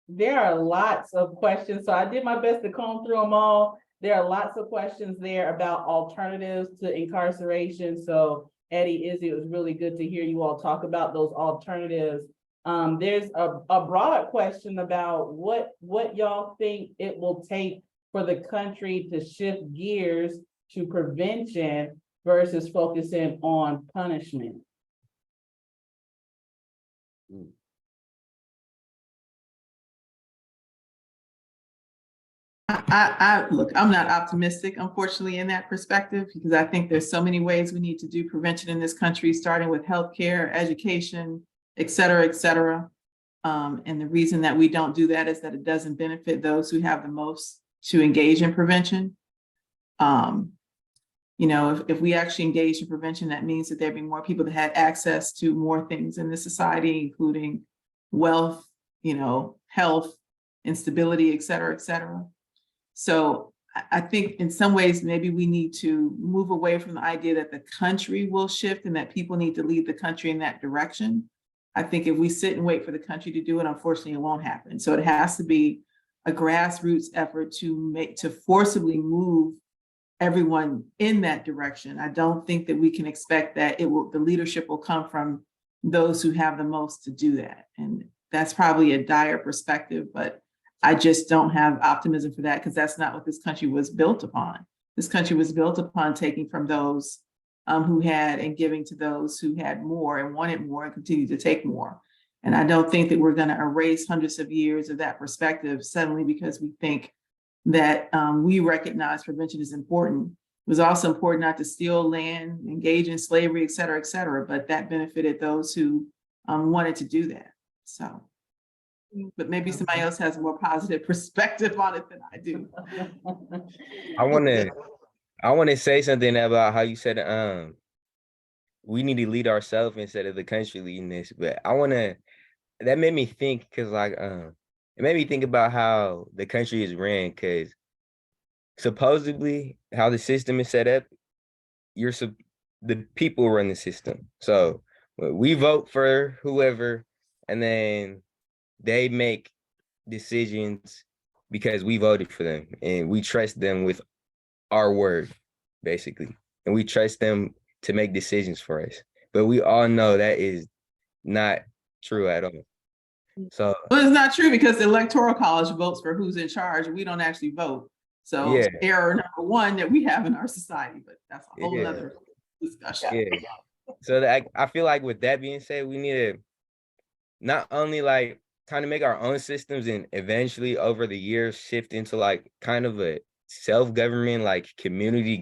there are lots of questions, so I did my best to comb through them all. There are lots of questions there about alternatives to incarceration. So Eddie, Izzy, it was really good to hear you all talk about those alternatives. There's a broader question about what y'all think it will take for the country to shift gears to prevention versus focusing on punishment. Look, I'm not optimistic, unfortunately, in that perspective, because I think there's so many ways we need to do prevention in this country, starting with healthcare, education, et cetera, et cetera. And the reason that we don't do that is that it doesn't benefit those who have the most to engage in prevention. You know, if we actually engage in prevention, that means that there'd be more people that had access to more things in this society, including wealth, you know, health, instability, et cetera, et cetera. So I think in some ways, maybe we need to move away from the idea that the country will shift and that people need to lead the country in that direction. I think if we sit and wait for the country to do it, unfortunately, it won't happen. So it has to be a grassroots effort to forcibly move everyone in that direction. I don't think that we can expect that the leadership will come from those who have the most to do that. And that's probably a dire perspective, but I just don't have optimism for that because that's not what this country was built upon. This country was built upon taking from those who had and giving to those who had more and wanted more and continue to take more. And I don't think that we're going to erase hundreds of years of that perspective suddenly because we think that we recognize prevention is important. It was also important not to steal land, engage in slavery, et cetera, but that benefited those who wanted to do that. So, but maybe somebody else has a more positive perspective on it than I do. I want to say something about how you said we need to lead ourselves instead of the country leading this. But that made me think because like it made me think about how the country is ran because supposedly how the system is set up, the people run the system. So we vote for whoever, and then they make decisions because we voted for them, and we trust them with our word, basically, and we trust them to make decisions for us. But we all know that is not true at all. So, well, it's not true because the Electoral College votes for who's in charge, and we don't actually vote. So yeah, error number one that we have in our society, but that's a whole other discussion. Yeah. So I feel like with that being said, we need to not only like kind of make our own systems and eventually over the years shift into like kind of a self-government, like community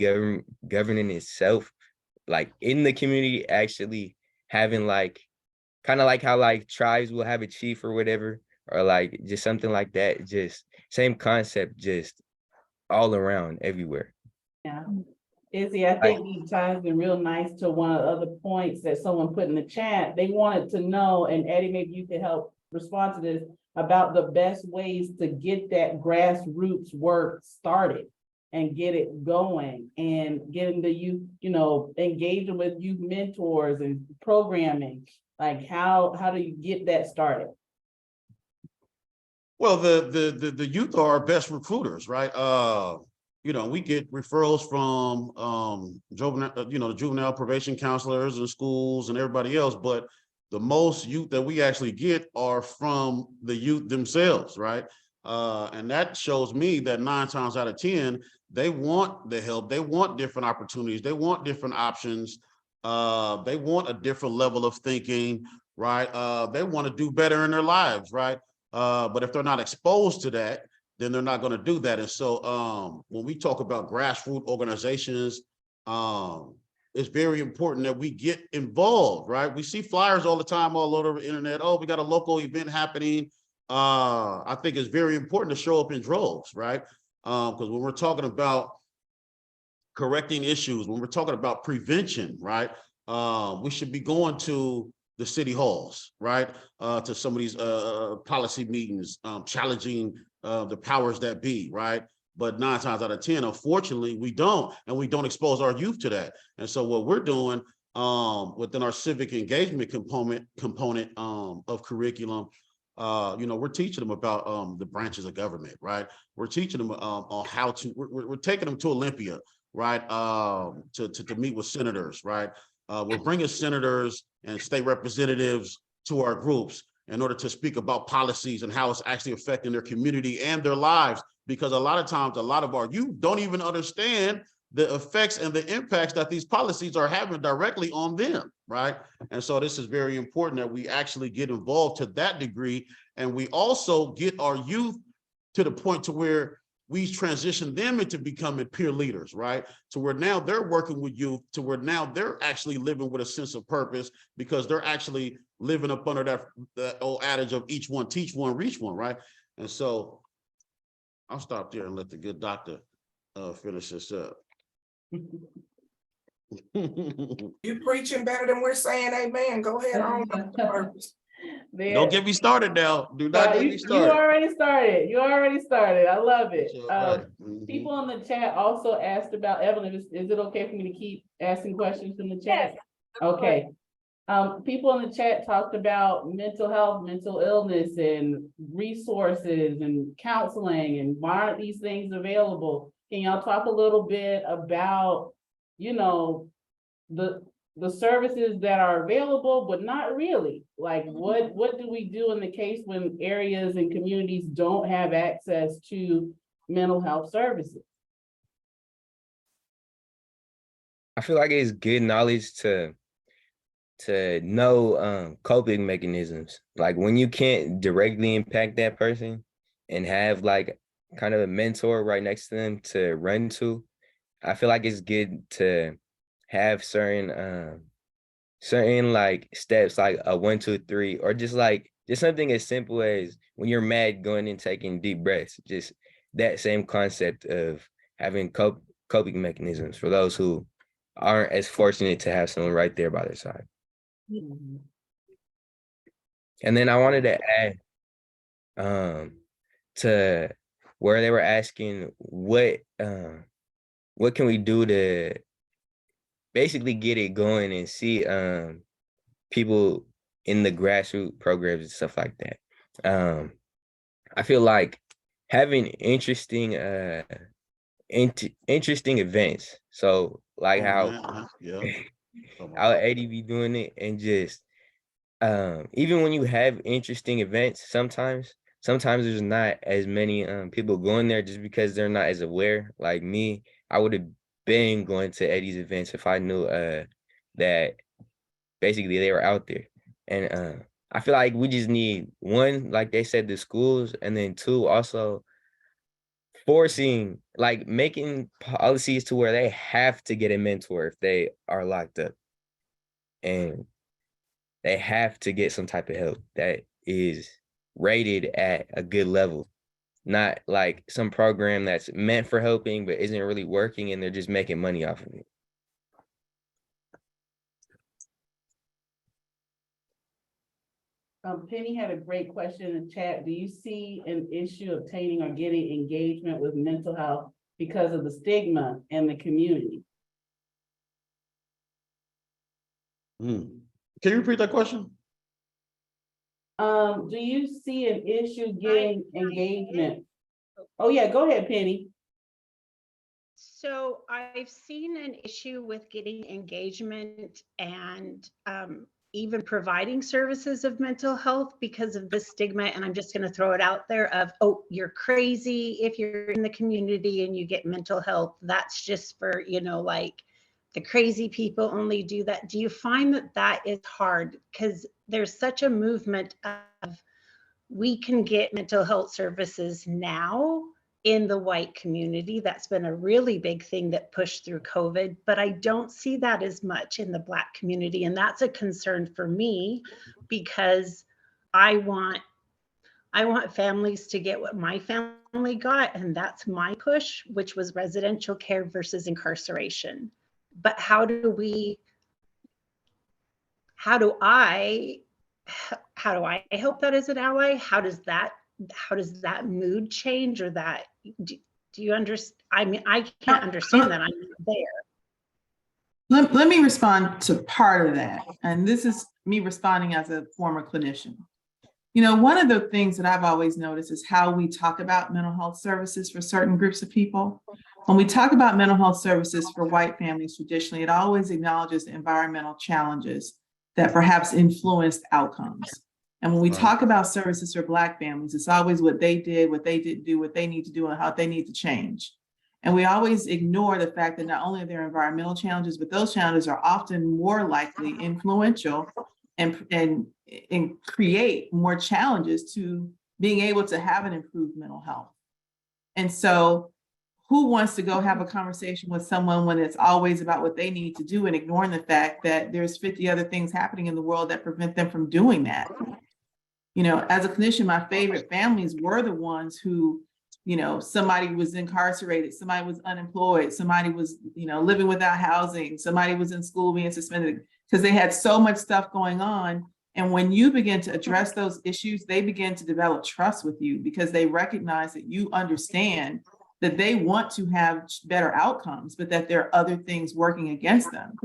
governing itself, like in the community actually having like kind of like how like tribes will have a chief or whatever, or like just something like that. Just same concept, just all around everywhere. Yeah. Izzy, I think you times been real nice to one of the other points that someone put in the chat. They wanted to know, and Eddie, maybe you could help respond to this, about the best ways to get that grassroots work started and get it going and getting the youth, you know, engaging with youth mentors and programming. Like how do you get that started? Well, the youth are our best recruiters, right? You know, we get referrals from juvenile, you know, the juvenile probation counselors in schools and everybody else, but the most youth that we actually get are from the youth themselves, right? And that shows me that 9 times out of 10, they want the help, they want different opportunities, they want different options, they want a different level of thinking, right? They want to do better in their lives, right? But if they're not exposed to that, then they're not going to do that. And so when we talk about grassroots organizations, it's very important that we get involved, right? We see flyers all the time all over the internet. Oh, we got a local event happening. I think it's very important to show up in droves, right? Because when we're talking about correcting issues, when we're talking about prevention, right? We should be going to the city halls, right? To some of these policy meetings, challenging the powers that be, right? But 9 times out of 10, unfortunately, we don't, and we don't expose our youth to that. And so what we're doing within our civic engagement component of curriculum, we're teaching them about the branches of government, right? We're teaching them on how to, we're taking them to Olympia, right? To meet with senators, right? We're bringing senators and state representatives to our groups in order to speak about policies and how it's actually affecting their community and their lives. Because a lot of times, a lot of our youth don't even understand the effects and the impacts that these policies are having directly on them, right? And so this is very important that we actually get involved to that degree. And we also get our youth to the point to where we transition them into becoming peer leaders, right? To where now they're working with youth, to where now they're actually living with a sense of purpose because they're actually living up under that old adage of each one, teach one, reach one, right? And so I'll stop there and let the good doctor finish this up. You preaching better than we're saying amen. Go ahead on. Purpose. Don't get me started now. Do not get me started. You already started. You already started. I love it. Right. People in the chat also asked about, Evelyn, is it okay for me to keep asking questions in the chat? Yes, Okay. People in the chat talked about mental health, mental illness, and resources and counseling, and why aren't these things available? Can y'all talk a little bit about, the services that are available, but not really? Like, what do we do in the case when areas and communities don't have access to mental health services? I feel like it's good knowledge to know coping mechanisms. Like when you can't directly impact that person and have like kind of a mentor right next to them to run to, I feel like it's good to have certain like steps, like a 1, 2, 3, or just something as simple as when you're mad, going and taking deep breaths. Just that same concept of having coping mechanisms for those who aren't as fortunate to have someone right there by their side. And then I wanted to add to where they were asking what can we do to basically get it going and see people in the grassroots programs and stuff like that. I feel like having interesting events. So like how how AD be doing it, and just even when you have interesting events, sometimes there's not as many people going there just because they're not as aware. Like me, I would have been going to Eddie's events if I knew that basically they were out there. And I feel like we just need, one, like they said, the schools, and then 2, also forcing, like making policies to where they have to get a mentor if they are locked up, and they have to get some type of help that is rated at a good level, not like some program that's meant for helping but isn't really working and they're just making money off of it. Penny had a great question in the chat. Do you see an issue obtaining or getting engagement with mental health because of the stigma in the community? Can you repeat that question? Do you see an issue getting engagement? Oh yeah, go ahead, Penny. So I've seen an issue with getting engagement and even providing services of mental health because of the stigma. And I'm just going to throw it out there of, oh, you're crazy if you're in the community and you get mental health. That's just for, like the crazy people only do that. Do you find that that is hard? Because there's such a movement of we can get mental health services now, in the white community. That's been a really big thing that pushed through COVID, but I don't see that as much in the Black community. And that's a concern for me because I want families to get what my family got, and that's my push, which was residential care versus incarceration. But how do I help that as an ally? How does that mood change, or that, do you understand? I mean, I can't understand that. I'm not there. Let me respond to part of that. And this is me responding as a former clinician. You know, one of the things that I've always noticed is how we talk about mental health services for certain groups of people. When we talk about mental health services for white families traditionally, it always acknowledges the environmental challenges that perhaps influenced outcomes. And when we talk about services for Black families, it's always what they did, what they didn't do, what they need to do, and how they need to change. And we always ignore the fact that not only are there environmental challenges, but those challenges are often more likely influential and create more challenges to being able to have an improved mental health. And so who wants to go have a conversation with someone when it's always about what they need to do and ignoring the fact that there's 50 other things happening in the world that prevent them from doing that? You know, as a clinician, my favorite families were the ones who, you know, somebody was incarcerated, somebody was unemployed, somebody was, you know, living without housing, somebody was in school being suspended, because they had so much stuff going on. And when you begin to address those issues, they begin to develop trust with you because they recognize that you understand that they want to have better outcomes, but that there are other things working against them.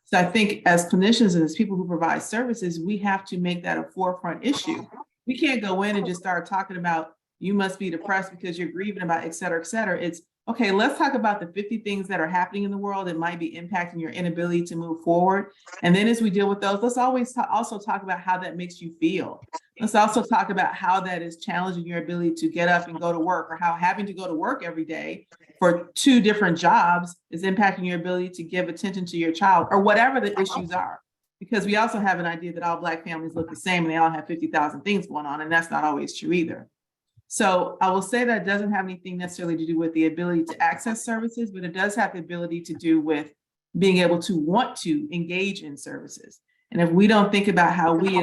So I think as clinicians and as people who provide services, we have to make that a forefront issue. We can't go in and just start talking about, you must be depressed because you're grieving about, et cetera, et cetera. It's, okay, let's talk about the 50 things that are happening in the world that might be impacting your inability to move forward. And then as we deal with those, let's always also talk about how that makes you feel. Let's also talk about how that is challenging your ability to get up and go to work, or how having to go to work every day for 2 different jobs is impacting your ability to give attention to your child, or whatever the issues are. Because we also have an idea that all Black families look the same and they all have 50,000 things going on, and that's not always true either. So I will say that it doesn't have anything necessarily to do with the ability to access services, but it does have the ability to do with being able to want to engage in services. And if we don't think about how we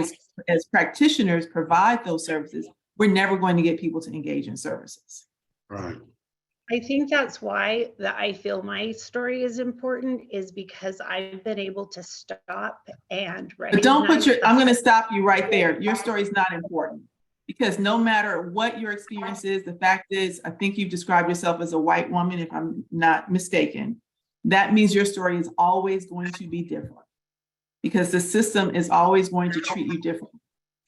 as practitioners provide those services, we're never going to get people to engage in services. Right. I think that's why that I feel my story is important, is because I've been able to stop and recognize. But don't put I'm going to stop you right there. Your story is not important. Because no matter what your experience is, the fact is, I think you've described yourself as a white woman, if I'm not mistaken. That means your story is always going to be different because the system is always going to treat you differently.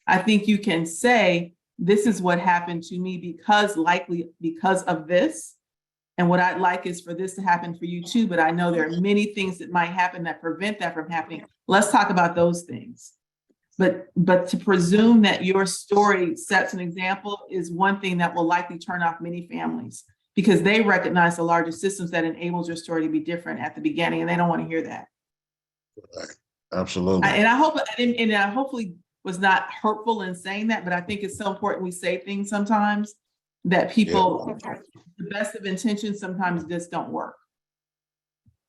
I think you can say, this is what happened to me because of this. And what I'd like is for this to happen for you too. But I know there are many things that might happen that prevent that from happening. Let's talk about those things. But to presume that your story sets an example is one thing that will likely turn off many families because they recognize the larger systems that enables your story to be different at the beginning, and they don't want to hear that. Absolutely. And I hope, and I hopefully was not hurtful in saying that, but I think it's so important we say things sometimes that people, the best of intentions sometimes just don't work.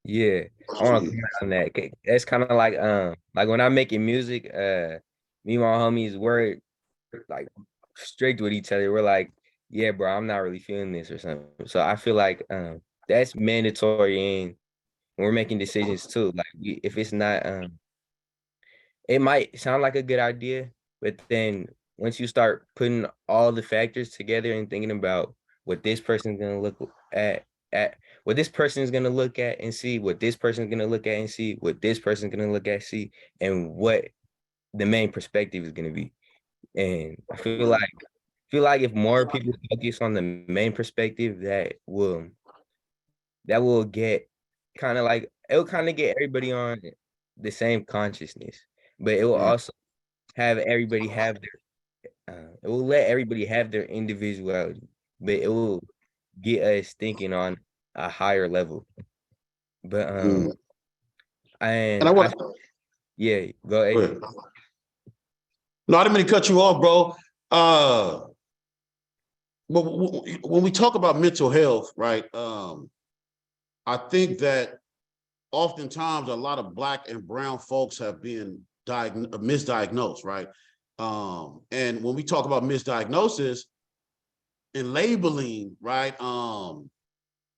Yeah, I want to comment on that. That's kind of like when I'm making music, me and my homies, we're like strict with each other. We're like, yeah, bro, I'm not really feeling this or something. So I feel like that's mandatory in when we're making decisions too. Like if it's not, it might sound like a good idea, but then once you start putting all the factors together and thinking about what this person's gonna look at what this person is gonna look at and see, what this person is gonna look at and see, what this person is gonna look at, see, and what the main perspective is gonna be. And I feel like if more people focus on the main perspective, that will get kind of like, it'll kind of get everybody on the same consciousness, but it will also have everybody have their it will let everybody have their individuality, but it will get us thinking on a higher level. But and I want yeah, go ahead. No, I didn't mean to cut you off, bro. But when we talk about mental health, right? I think that oftentimes a lot of Black and brown folks have been misdiagnosed, right? And when we talk about misdiagnosis and labeling, right?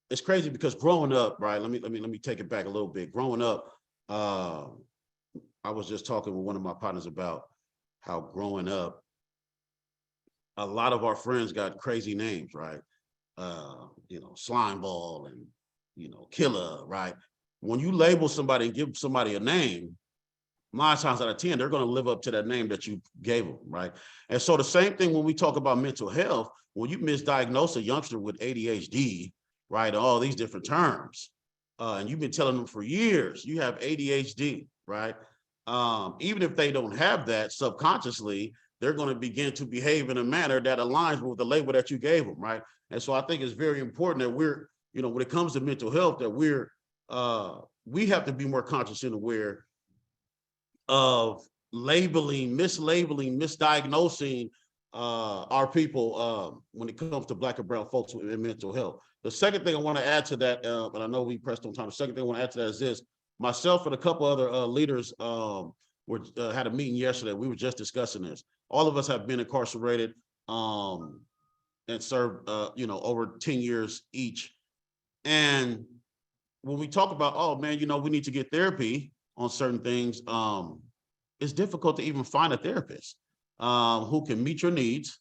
It's crazy because growing up, right? Let me take it back a little bit. Growing up, I was just talking with one of my partners about how growing up, a lot of our friends got crazy names, right? Slime ball and, killer, right? When you label somebody and give somebody a name, 9 times out of 10, they're going to live up to that name that you gave them, right? And so the same thing when we talk about mental health, when you misdiagnose a youngster with ADHD, right, all these different terms, and you've been telling them for years, you have ADHD, right? Even if they don't have that subconsciously, they're going to begin to behave in a manner that aligns with the label that you gave them, right? And so I think it's very important that we're, when it comes to mental health, that we have to be more conscious and aware of mislabeling, misdiagnosing our people when it comes to Black and brown folks in mental health. The second thing I want to add to that, and I know we pressed on time, the second thing I want to add to that is this: myself and a couple other leaders had a meeting yesterday. We were just discussing this. All of us have been incarcerated and served, over 10 years each. And when we talk about, oh man, we need to get therapy on certain things, it's difficult to even find a therapist who can meet your needs.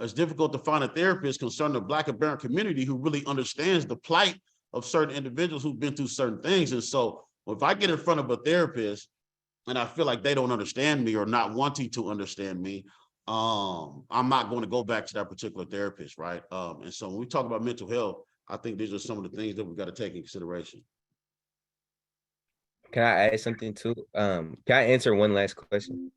It's difficult to find a therapist concerning the Black and brown community who really understands the plight of certain individuals who've been through certain things. And so if I get in front of a therapist and I feel like they don't understand me or not wanting to understand me, I'm not going to go back to that particular therapist, right? And so when we talk about mental health, I think these are some of the things that we've got to take in consideration. Can I add something too? Can I answer one last question?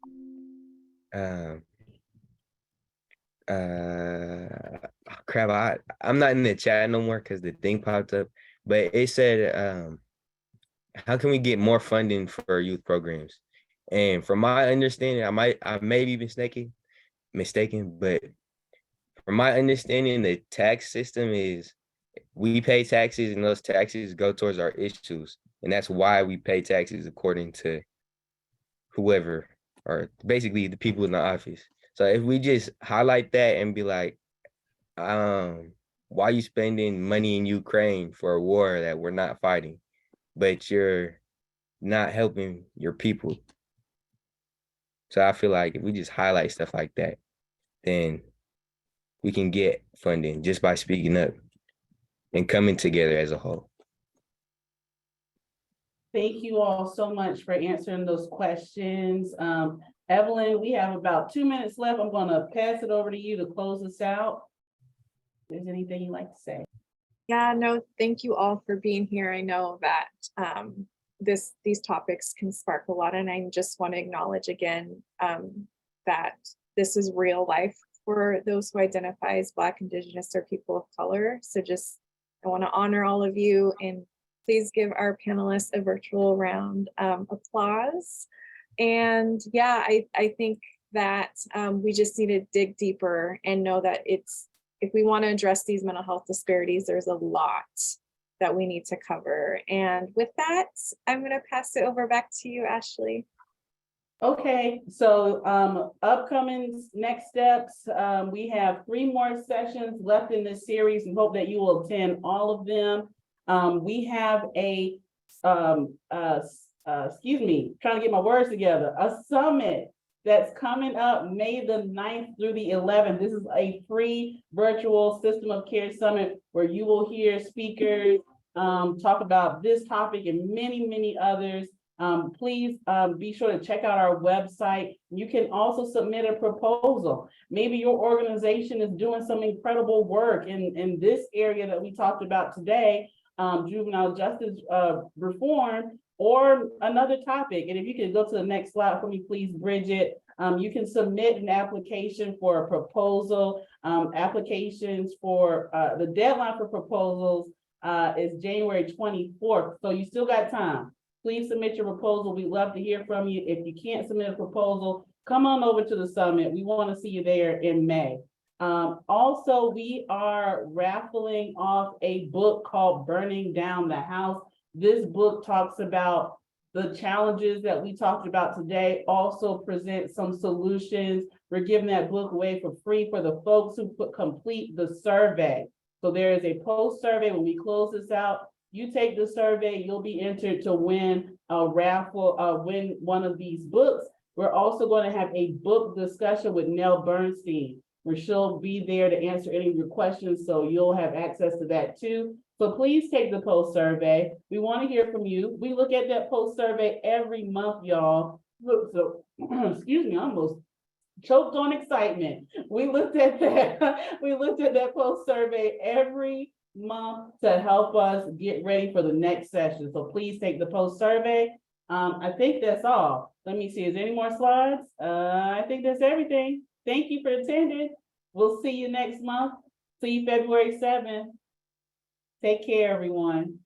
Crap, I'm not in the chat no more because the thing popped up, but it said, how can we get more funding for youth programs? And from my understanding, I may be mistaken, but from my understanding, the tax system is we pay taxes and those taxes go towards our issues. And that's why we pay taxes according to whoever, or basically the people in the office. So if we just highlight that and be like, why are you spending money in Ukraine for a war that we're not fighting, but you're not helping your people? So I feel like if we just highlight stuff like that, then we can get funding just by speaking up and coming together as a whole. Thank you all so much for answering those questions. Evelyn, we have about 2 minutes left. I'm going to pass it over to you to close us out. If there's anything you'd like to say. Yeah, no, thank you all for being here. I know that these topics can spark a lot, and I just want to acknowledge again that this is real life for those who identify as Black, Indigenous, or people of color. So I want to honor all of you, and please give our panelists a virtual round of applause. And yeah, I think that we just need to dig deeper and know that if we want to address these mental health disparities, there's a lot that we need to cover. And with that, I'm going to pass it over back to you, Ashley. Okay, so upcoming next steps, we have 3 more sessions left in this series and hope that you will attend all of them. We have a, excuse me, trying to get my words together, a summit that's coming up May the 9th through the 11th. This is a free virtual system of care summit where you will hear speakers talk about this topic and many, many others. Please be sure to check out our website. You can also submit a proposal. Maybe your organization is doing some incredible work in this area that we talked about today, juvenile justice reform, or another topic. And if you could go to the next slide for me, please, Bridget. You can submit an application for a proposal. Applications for the deadline for proposals is January 24th. So you still got time. Please submit your proposal. We'd love to hear from you. If you can't submit a proposal, come on over to the summit. We want to see you there in May. Also, we are raffling off a book called Burning Down the House. This book talks about the challenges that we talked about today, also presents some solutions. We're giving that book away for free for the folks who complete the survey. So there is a post survey when we close this out. You take the survey, you'll be entered to win a raffle, win one of these books. We're also going to have a book discussion with Nell Bernstein, where she'll be there to answer any of your questions. So you'll have access to that too. So please take the post survey. We want to hear from you. We look at that post survey every month, y'all. So, excuse me, I almost choked on excitement. We looked at that. We looked at that post survey every month to help us get ready for the next session. So please take the post survey. I think that's all. Let me see, is there any more slides? I think that's everything. Thank you for attending. We'll see you next month. See you February 7th. Take care, everyone.